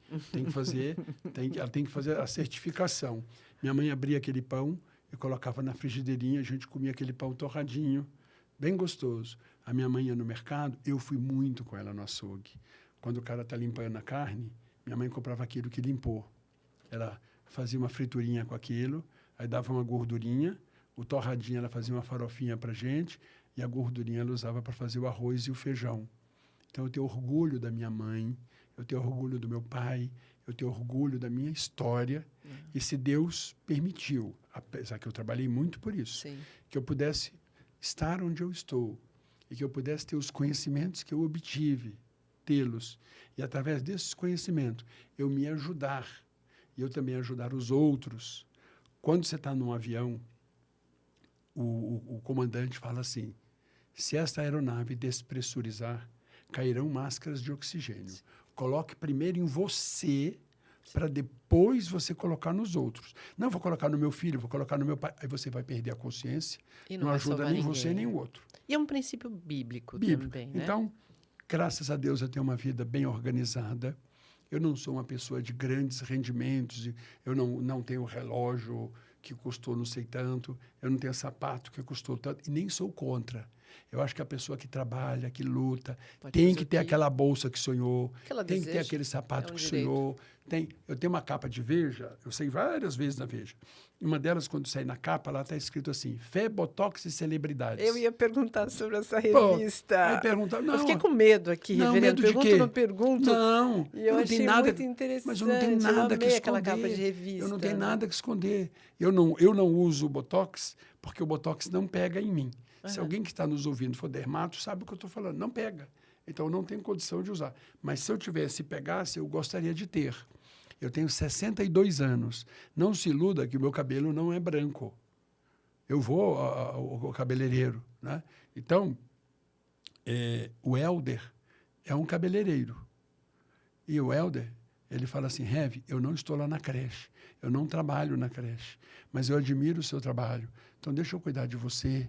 Ela tem que fazer a certificação. Minha mãe abria aquele pão e colocava na frigideirinha. A gente comia aquele pão torradinho, bem gostoso. A minha mãe ia no mercado, eu fui muito com ela no açougue. Quando o cara está limpando a carne, minha mãe comprava aquilo que limpou. Ela fazia uma friturinha com aquilo, aí dava uma gordurinha, o torradinho ela fazia uma farofinha para gente, e a gordurinha ela usava para fazer o arroz e o feijão. Então, eu tenho orgulho da minha mãe, eu tenho orgulho do meu pai, eu tenho orgulho da minha história. E se Deus permitiu, apesar que eu trabalhei muito por isso, que eu pudesse estar onde eu estou e que eu pudesse ter os conhecimentos que eu obtive, tê-los. E, através desses conhecimentos, eu me ajudar e eu também ajudar os outros. Quando você está num avião, o comandante fala assim, se esta aeronave despressurizar, cairão máscaras de oxigênio. Coloque primeiro em você, para depois você colocar nos outros. Não vou colocar no meu filho, vou colocar no meu pai. Aí você vai perder a consciência, e não ajuda nem você nem o outro. E é um princípio bíblico também, né? Então, graças a Deus, eu tenho uma vida bem organizada. Eu não sou uma pessoa de grandes rendimentos, eu não tenho relógio que custou não sei tanto, eu não tenho sapato que custou tanto, e nem sou contra. Eu acho que a pessoa que trabalha, que luta, Pode tem fazer que o ter aquela bolsa que sonhou, que ela tem que ter deseja. aquele sapato É um que direito. sonhou. Eu tenho uma capa de Veja, eu saí várias vezes na Veja. Uma delas, quando saí na capa, lá está escrito assim, fé, botox e celebridades. Eu ia perguntar sobre essa Pô, revista. aí pergunta, Eu fiquei não, com medo aqui, não, reverendo. medo de Pergunto, não quê? pergunto. Não, E eu não tenho achei nada, muito interessante. mas eu não tenho Eu nada que amei aquela capa de esconder. revista. Eu não tenho nada que esconder. Eu não uso o Botox porque o Botox não pega em mim. Se alguém que está nos ouvindo for dermato, sabe o que eu estou falando. Não pega. Então, eu não tenho condição de usar. Mas se eu tivesse, se pegasse, eu gostaria de ter. Eu tenho 62 anos. Não se iluda que o meu cabelo não é branco. Eu vou ao cabeleireiro, né? Então, o Helder é um cabeleireiro. E o Helder, ele fala assim, Rev, eu não estou lá na creche, eu não trabalho na creche, mas eu admiro o seu trabalho. Então, deixa eu cuidar de você,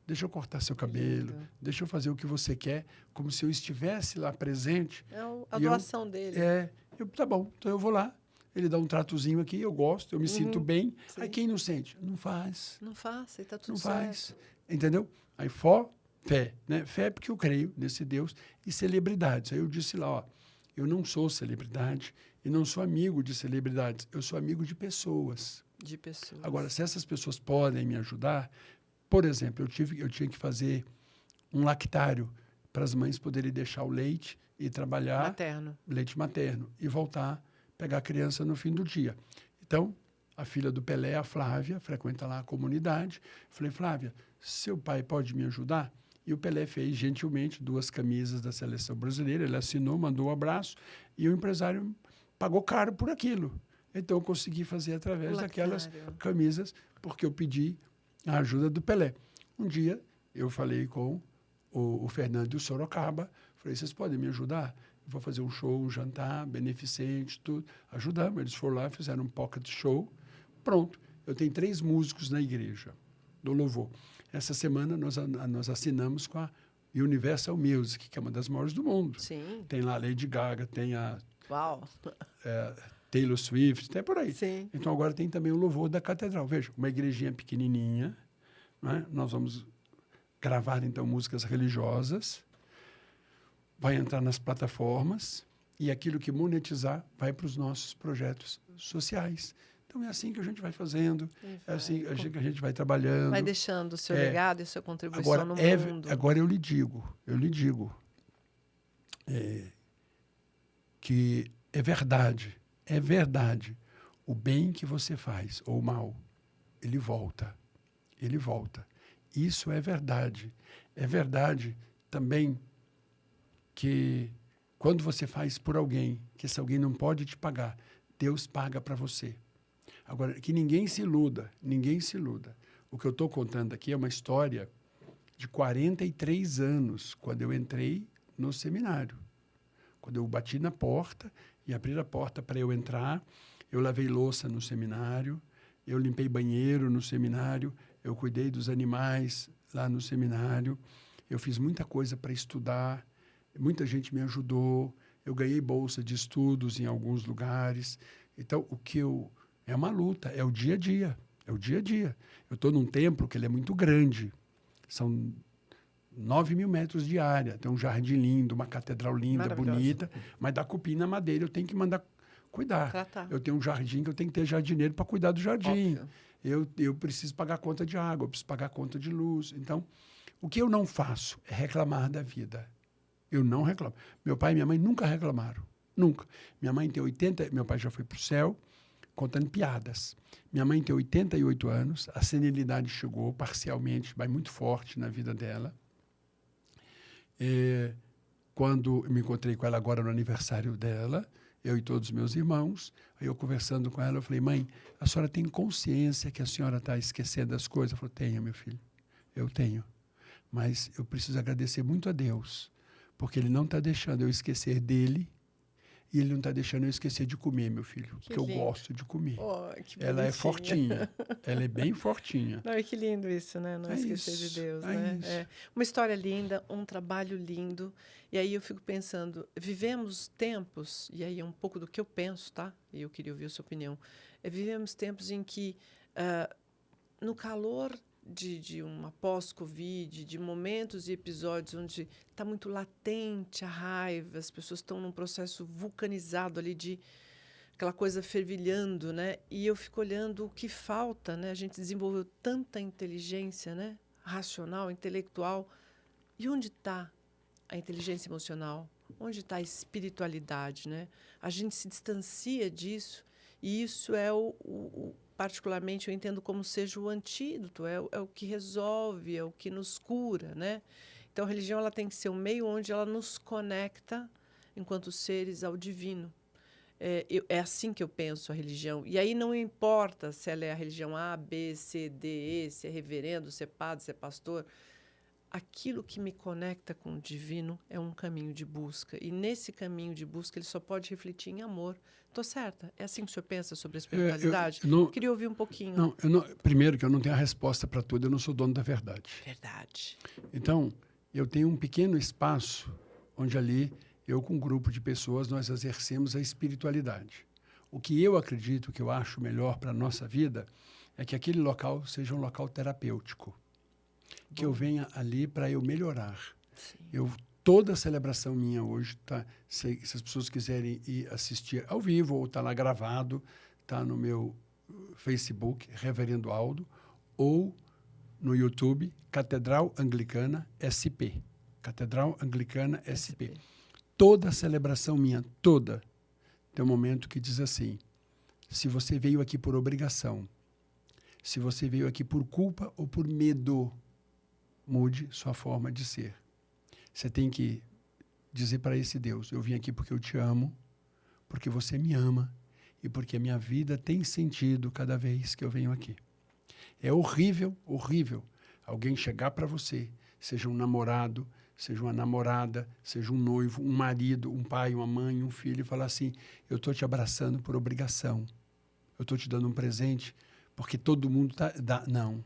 deixa eu cortar seu cabelo, deixa eu fazer o que você quer, como se eu estivesse lá presente. É a doação dele. Tá bom, então eu vou lá. Ele dá um tratozinho aqui, eu gosto, eu me sinto bem. Sim. Aí quem não sente? Não faz. Não faça, e tá tudo Não certo. faz. Entendeu? Aí fé, né? Fé porque eu creio nesse Deus e celebridades. Aí eu disse lá, ó, eu não sou celebridade e não sou amigo de celebridades, eu sou amigo de pessoas. De pessoas. Agora, se essas pessoas podem me ajudar, por exemplo, eu tinha que fazer um lactário para as mães poderem deixar o leite e trabalhar Materno. leite materno e voltar pegar a criança no fim do dia. Então, a filha do Pelé, a Flávia, frequenta lá a comunidade. Falei, Flávia, seu pai pode me ajudar? E o Pelé fez, gentilmente, 2 camisas da seleção brasileira. Ele assinou, mandou um abraço e o empresário pagou caro por aquilo. Então, eu consegui fazer através daquelas camisas, porque eu pedi a ajuda do Pelé. Um dia, eu falei com o Fernando do Sorocaba, falei, vocês podem me ajudar? Eu vou fazer um show, um jantar, beneficente, tudo. Ajudamos, eles foram lá, fizeram um pocket show. Pronto, eu tenho 3 músicos na igreja do louvor. Essa semana nós assinamos com a Universal Music, que é uma das maiores do mundo. Sim. Tem lá a Lady Gaga, tem a Uau. Taylor Swift, tem por aí. Sim. Então agora tem também o louvor da catedral. Veja, uma igrejinha pequenininha, né? Nós vamos gravar então músicas religiosas, vai entrar nas plataformas e aquilo que monetizar vai para os nossos projetos sociais. Então, é assim que a gente vai fazendo, é assim que a gente vai trabalhando. Vai deixando o seu legado e a sua contribuição agora, no mundo. Agora eu lhe digo que é verdade. O bem que você faz, ou o mal, ele volta. Isso é verdade. É verdade também que quando você faz por alguém, que esse alguém não pode te pagar, Deus paga para você. Agora, que ninguém se iluda. O que eu estou contando aqui é uma história de 43 anos, quando eu entrei no seminário. Quando eu bati na porta e abri a porta para eu entrar, eu lavei louça no seminário, eu limpei banheiro no seminário, eu cuidei dos animais lá no seminário, eu fiz muita coisa para estudar, muita gente me ajudou, eu ganhei bolsa de estudos em alguns lugares. Então, é uma luta, é o dia a dia. Eu estou num templo que ele é muito grande, são 9.000 metros de área, tem um jardim lindo, uma catedral linda, bonita, mas da cupim na madeira eu tenho que mandar cuidar. Tratar. Eu tenho um jardim que eu tenho que ter jardineiro para cuidar do jardim. Eu preciso pagar conta de água, eu preciso pagar conta de luz. Então, o que eu não faço é reclamar da vida. Eu não reclamo. Meu pai e minha mãe nunca reclamaram. Nunca. Minha mãe tem 80, meu pai já foi para o céu, contando piadas. Minha mãe tem 88 anos, a senilidade chegou parcialmente, vai muito forte na vida dela. Quando eu me encontrei com ela agora no aniversário dela, eu e todos os meus irmãos, aí eu conversando com ela, eu falei, mãe, a senhora tem consciência que a senhora está esquecendo das coisas? Ela falou, tenho, meu filho, eu tenho. Mas eu preciso agradecer muito a Deus, porque Ele não está deixando eu esquecer dele e Ele não está deixando eu esquecer de comer, meu filho, porque eu gosto de comer. Oh, que ela é fortinha, ela é bem fortinha. Não, e que lindo isso, né? Não esquecer de Deus, né? É uma história linda, um trabalho lindo. E aí eu fico pensando, vivemos tempos, e aí é um pouco do que eu penso, tá? E eu queria ouvir a sua opinião. Vivemos tempos em que, no calor de uma pós-Covid, de momentos e episódios onde está muito latente a raiva, as pessoas estão num processo vulcanizado ali de aquela coisa fervilhando, né? E eu fico olhando o que falta, né? A gente desenvolveu tanta inteligência, né? Racional, intelectual. E onde está a inteligência emocional? Onde está a espiritualidade, né? A gente se distancia disso e isso é particularmente, eu entendo como seja o antídoto, é o que resolve, é o que nos cura, né? Então, a religião ela tem que ser um meio onde ela nos conecta, enquanto seres, ao divino. É assim que eu penso a religião. E aí não importa se ela é a religião A, B, C, D, E, se é reverendo, se é padre, se é pastor. Aquilo que me conecta com o divino é um caminho de busca. E nesse caminho de busca ele só pode refletir em amor. Estou certa? É assim que o senhor pensa sobre a espiritualidade? Queria ouvir um pouquinho. Não, primeiro que eu não tenho a resposta para tudo, eu não sou dono da verdade. Verdade. Então, eu tenho um pequeno espaço onde ali eu com um grupo de pessoas nós exercemos a espiritualidade. O que eu acredito, o que eu acho melhor para a nossa vida é que aquele local seja um local terapêutico. Que eu venha ali para eu melhorar. Toda a celebração minha hoje, tá, se as pessoas quiserem ir assistir ao vivo ou está lá gravado, está no meu Facebook, Reverendo Aldo, ou no YouTube, Catedral Anglicana SP. Catedral Anglicana SP. Toda a celebração minha, toda, tem um momento que diz assim, se você veio aqui por obrigação, se você veio aqui por culpa ou por medo, mude sua forma de ser. Você tem que dizer para esse Deus, eu vim aqui porque eu te amo, porque você me ama e porque a minha vida tem sentido cada vez que eu venho aqui. É horrível, horrível alguém chegar para você, seja um namorado, seja uma namorada, seja um noivo, um marido, um pai, uma mãe, um filho, e falar assim, eu estou te abraçando por obrigação, eu estou te dando um presente porque todo mundo está... Não.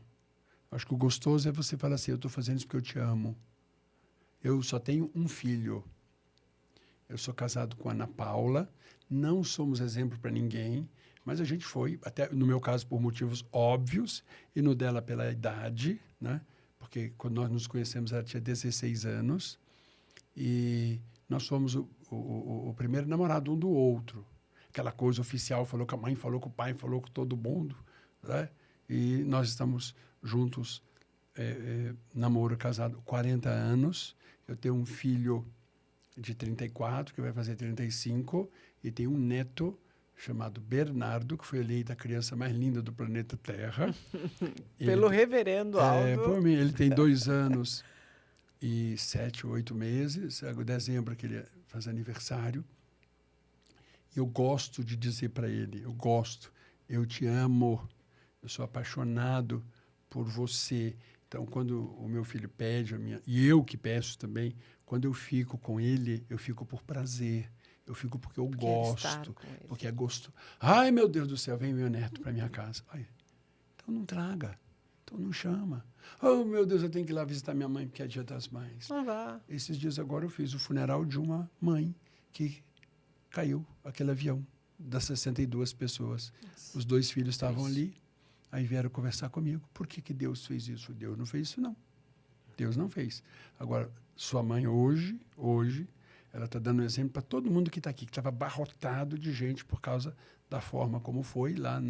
Acho que o gostoso é você falar assim, eu estou fazendo isso porque eu te amo. Eu só tenho um filho. Eu sou casado com a Ana Paula, não somos exemplo para ninguém, mas a gente foi, até no meu caso por motivos óbvios, e no dela pela idade, né? Porque quando nós nos conhecemos ela tinha 16 anos, e nós fomos o primeiro namorado um do outro. Aquela coisa oficial, falou com a mãe, falou com o pai, falou com todo mundo, né? E nós estamos juntos, namoro, casado, 40 anos. Eu tenho um filho de 34, que vai fazer 35, e tenho um neto chamado Bernardo, que foi eleita a criança mais linda do planeta Terra. Pelo Reverendo Aldo. Por mim, ele tem 2 anos e 7 ou 8 meses. Em dezembro que ele faz aniversário. Eu gosto de dizer para ele, eu te amo, eu sou apaixonado por você. Então, quando o meu filho pede, e eu que peço também, quando eu fico com ele, eu fico por prazer. Eu fico porque eu gosto, porque é gosto. Ai, meu Deus do céu, vem meu neto para minha casa. Ai, então não traga, então não chama. Oh, meu Deus, eu tenho que ir lá visitar minha mãe porque é Dia das Mães. Não vá. Esses dias agora eu fiz o funeral de uma mãe que caiu, aquele avião, das 62 pessoas. Nossa. Os 2 filhos estavam ali, aí vieram conversar comigo. Por que Deus fez isso? Deus não fez isso, não. Deus não fez. Agora, sua mãe hoje, ela está dando um exemplo para todo mundo que está aqui, que estava abarrotado de gente por causa da forma como foi lá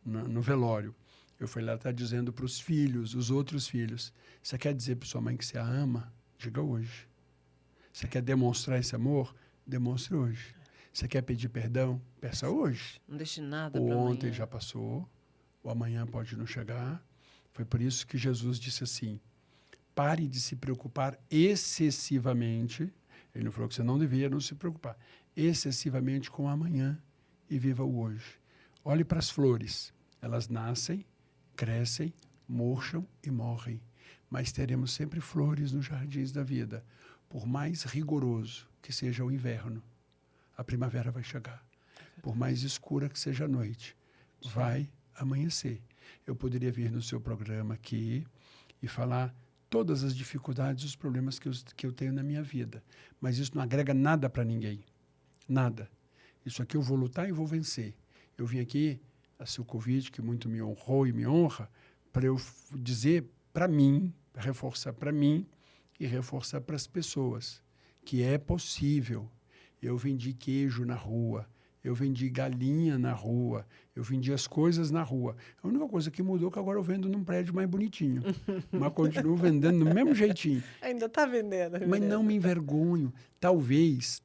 no velório. Eu fui lá, está dizendo para os filhos, os outros filhos, você quer dizer para sua mãe que você a ama? Diga hoje. Você quer demonstrar esse amor? Demonstre hoje. Você quer pedir perdão? Peça hoje. Não deixe nada para amanhã. Ontem já passou, o amanhã pode não chegar. Foi por isso que Jesus disse assim, pare de se preocupar excessivamente. Ele não falou que você não devia não se preocupar excessivamente com o amanhã e viva o hoje. Olhe para as flores. Elas nascem, crescem, murcham e morrem. Mas teremos sempre flores nos jardins da vida. Por mais rigoroso que seja o inverno, a primavera vai chegar. Por mais escura que seja a noite, vai amanhecer. Eu poderia vir no seu programa aqui e falar todas as dificuldades, os problemas que eu tenho na minha vida. Mas isso não agrega nada para ninguém. Nada. Isso aqui eu vou lutar e vou vencer. Eu vim aqui, a seu convite, que muito me honrou e me honra, para eu dizer para mim, reforçar para mim e reforçar para as pessoas que é possível. Eu vendi queijo na rua, eu vendi galinha na rua, eu vendi as coisas na rua. A única coisa que mudou é que agora eu vendo num prédio mais bonitinho. Mas continuo vendendo do mesmo jeitinho. Ainda está vendendo. Mas não me envergonho. Talvez,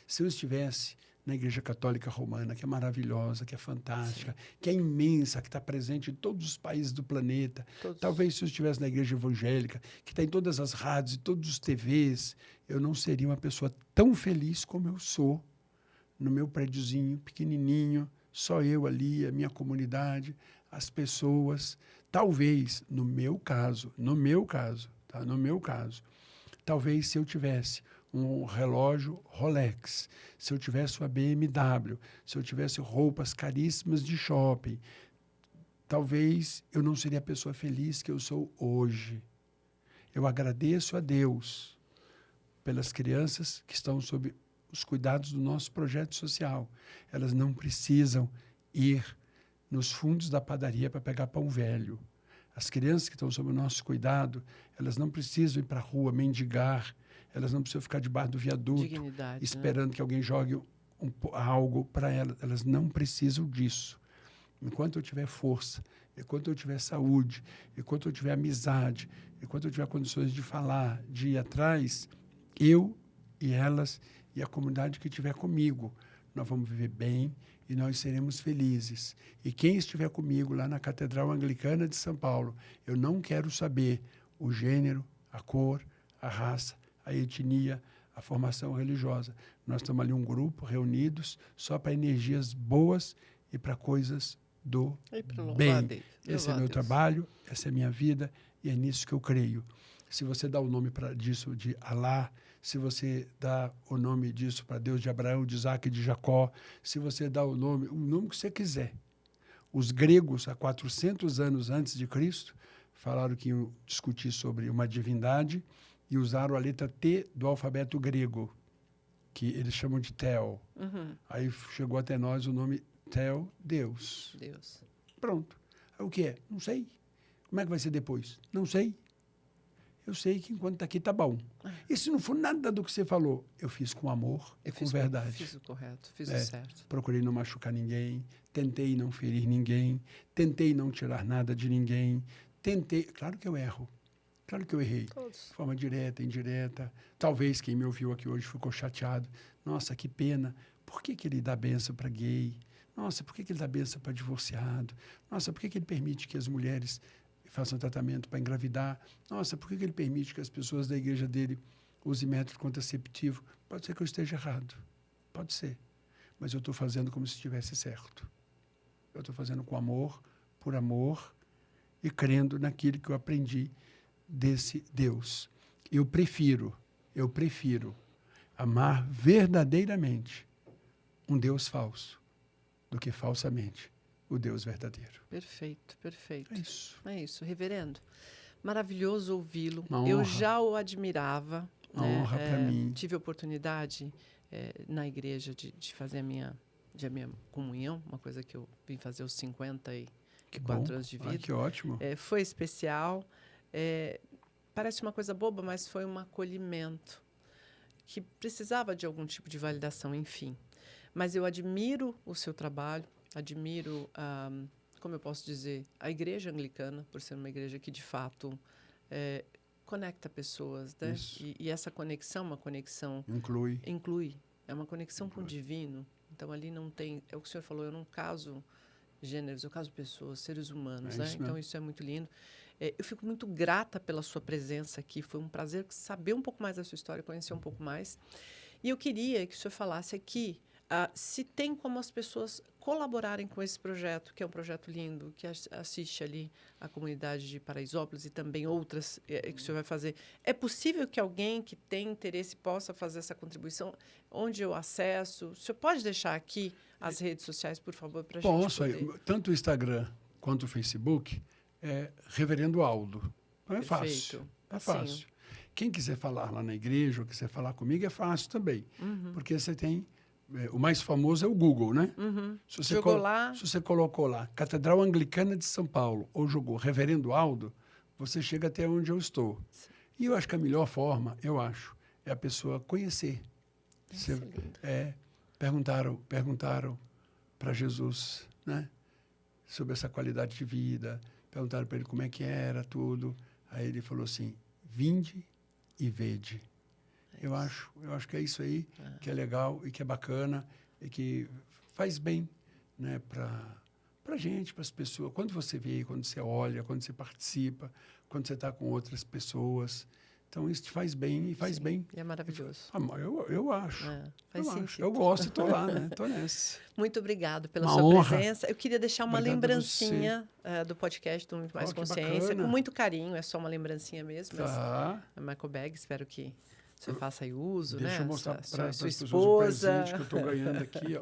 se eu estivesse na Igreja Católica Romana, que é maravilhosa, que é fantástica, que é imensa, que está presente em todos os países do planeta. Talvez se eu estivesse na Igreja Evangélica, que está em todas as rádios e todos os TVs, eu não seria uma pessoa tão feliz como eu sou no meu prédiozinho, pequenininho, só eu ali, a minha comunidade, as pessoas. Talvez, no meu caso, talvez se eu tivesse um relógio Rolex, se eu tivesse uma BMW, se eu tivesse roupas caríssimas de shopping, talvez eu não seria a pessoa feliz que eu sou hoje. Eu agradeço a Deus pelas crianças que estão sob os cuidados do nosso projeto social. Elas não precisam ir nos fundos da padaria para pegar pão velho. As crianças que estão sob o nosso cuidado, elas não precisam ir para a rua mendigar, elas não precisam ficar debaixo do viaduto, esperando que alguém jogue algo para elas. Elas não precisam disso. Enquanto eu tiver força, enquanto eu tiver saúde, enquanto eu tiver amizade, enquanto eu tiver condições de falar, de ir atrás, eu e elas e a comunidade que estiver comigo, nós vamos viver bem e nós seremos felizes. E quem estiver comigo lá na Catedral Anglicana de São Paulo, eu não quero saber o gênero, a cor, a raça, a etnia, a formação religiosa. Nós estamos ali um grupo reunidos só para energias boas e para coisas do bem. Esse é meu trabalho, essa é a minha vida e é nisso que eu creio. Se você dá o nome disso de Alá, se você dá o nome disso para Deus de Abraão, de Isaac e de Jacó, se você dá o nome que você quiser. Os gregos, há 400 anos antes de Cristo, falaram que iam discutir sobre uma divindade e usaram a letra T do alfabeto grego, que eles chamam de Tel. Aí chegou até nós o nome Tel, Deus. Pronto. Aí o que é? Não sei. Como é que vai ser depois? Não sei. Eu sei que enquanto está aqui está bom. E se não for nada do que você falou, eu fiz com amor e com verdade. Fiz o correto, fiz o certo. Procurei não machucar ninguém, tentei não ferir ninguém, tentei não tirar nada de ninguém, claro que eu erro, claro que eu errei. Todos. De forma direta, indireta. Talvez quem me ouviu aqui hoje ficou chateado. Nossa, que pena. Por que ele dá benção para gay? Nossa, por que ele dá benção para divorciado? Nossa, por que ele permite que as mulheres façam tratamento para engravidar? Nossa, por que ele permite que as pessoas da igreja dele usem método contraceptivo? Pode ser que eu esteja errado. Pode ser. Mas eu estou fazendo como se estivesse certo. Eu estou fazendo com amor, por amor e crendo naquilo que eu aprendi desse Deus. Eu prefiro amar verdadeiramente um Deus falso do que falsamente o Deus verdadeiro. Perfeito, perfeito. É isso. É isso, reverendo. Maravilhoso ouvi-lo. Uma honra. Eu já o admirava. Uma honra para mim. Tive a oportunidade na igreja de fazer a minha comunhão, uma coisa que eu vim fazer aos 54 anos de vida. Que ótimo. Foi especial. Parece uma coisa boba, mas foi um acolhimento que precisava de algum tipo de validação, enfim. Mas eu admiro o seu trabalho, admiro, como eu posso dizer, a igreja anglicana, por ser uma igreja que, de fato, conecta pessoas, né? E essa conexão, uma conexão... Inclui. É uma conexão com o divino. Então, ali não tem... É o que o senhor falou, eu não caso gêneros, eu caso pessoas, seres humanos, né? Então, isso é muito lindo. Eu fico muito grata pela sua presença aqui. Foi um prazer saber um pouco mais da sua história, conhecer um pouco mais. E eu queria que o senhor falasse aqui se tem como as pessoas colaborarem com esse projeto, que é um projeto lindo, que assiste ali a comunidade de Paraisópolis e também outras que o senhor vai fazer. É possível que alguém que tem interesse possa fazer essa contribuição? Onde eu acesso? O senhor pode deixar aqui as redes sociais, por favor, para a gente poder... Tanto o Instagram quanto o Facebook é Reverendo Aldo. Então é fácil. É fácil. Sim. Quem quiser falar lá na igreja ou quiser falar comigo é fácil também. Porque você tem o mais famoso é o Google, né? Uhum. Se você Jogou lá. Se você colocou lá Catedral Anglicana de São Paulo ou jogou Reverendo Aldo, você chega até onde eu estou. E eu acho que a melhor forma, é a pessoa conhecer. Perguntaram para Jesus, né? Sobre essa qualidade de vida, perguntaram para ele como é que era tudo. Aí ele falou assim: vinde e vede. Eu acho que é isso aí que é legal e que é bacana e que faz bem, né, para gente, para as pessoas. Quando você vê, quando você olha, quando você participa, quando você está com outras pessoas. Então, isso te faz bem e faz bem. E é maravilhoso. Eu acho. Faz sentido. Eu gosto e estou lá, né? Estou nessa. Muito obrigado pela Uma sua honra. presença. Eu queria deixar uma Obrigado lembrancinha do podcast do Muito Mais Consciência, bacana. com muito carinho, é só uma lembrancinha mesmo. Tá. A Michael Bag, espero que você faça aí uso, Deixa né? eu mostrar para sua as pessoas esposa. o presente que eu estou ganhando aqui,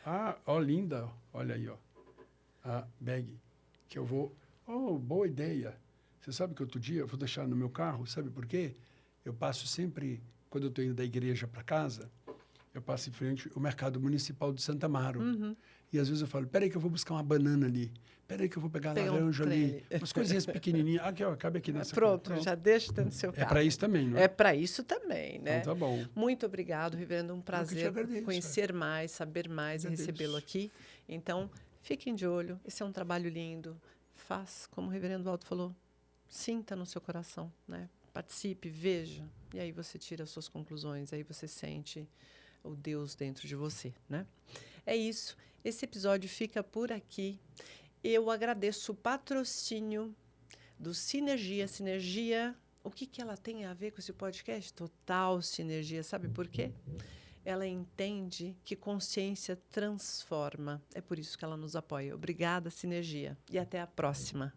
ó. Ó, linda. Olha aí, ó. A bag que eu vou... Oh, boa ideia. Você sabe que outro dia eu vou deixar no meu carro, sabe por quê? Eu passo sempre, quando eu estou indo da igreja para casa, eu passo em frente ao mercado municipal de Santa Amaro. Uhum. E às vezes eu falo, peraí que eu vou buscar uma banana ali. Peraí que eu vou pegar a laranja ali. Umas coisinhas pequenininhas. Aqui, ó, cabe aqui nessa. Pronto, já deixa dentro do seu carro. É para isso também, não é? É para isso também, né? Então tá bom. Muito obrigado, reverendo. Um prazer agradeço, conhecer mais, saber mais e recebê-lo aqui. Então, fiquem de olho. Esse é um trabalho lindo. Faz, como o reverendo Aldo falou, sinta no seu coração, né? Participe, veja, e aí você tira as suas conclusões, aí você sente o Deus dentro de você, né? É isso. Esse episódio fica por aqui. Eu agradeço o patrocínio do Sinergia. Sinergia, o que ela tem a ver com esse podcast? Total sinergia. Sabe por quê? Ela entende que consciência transforma. É por isso que ela nos apoia. Obrigada, Sinergia. E até a próxima.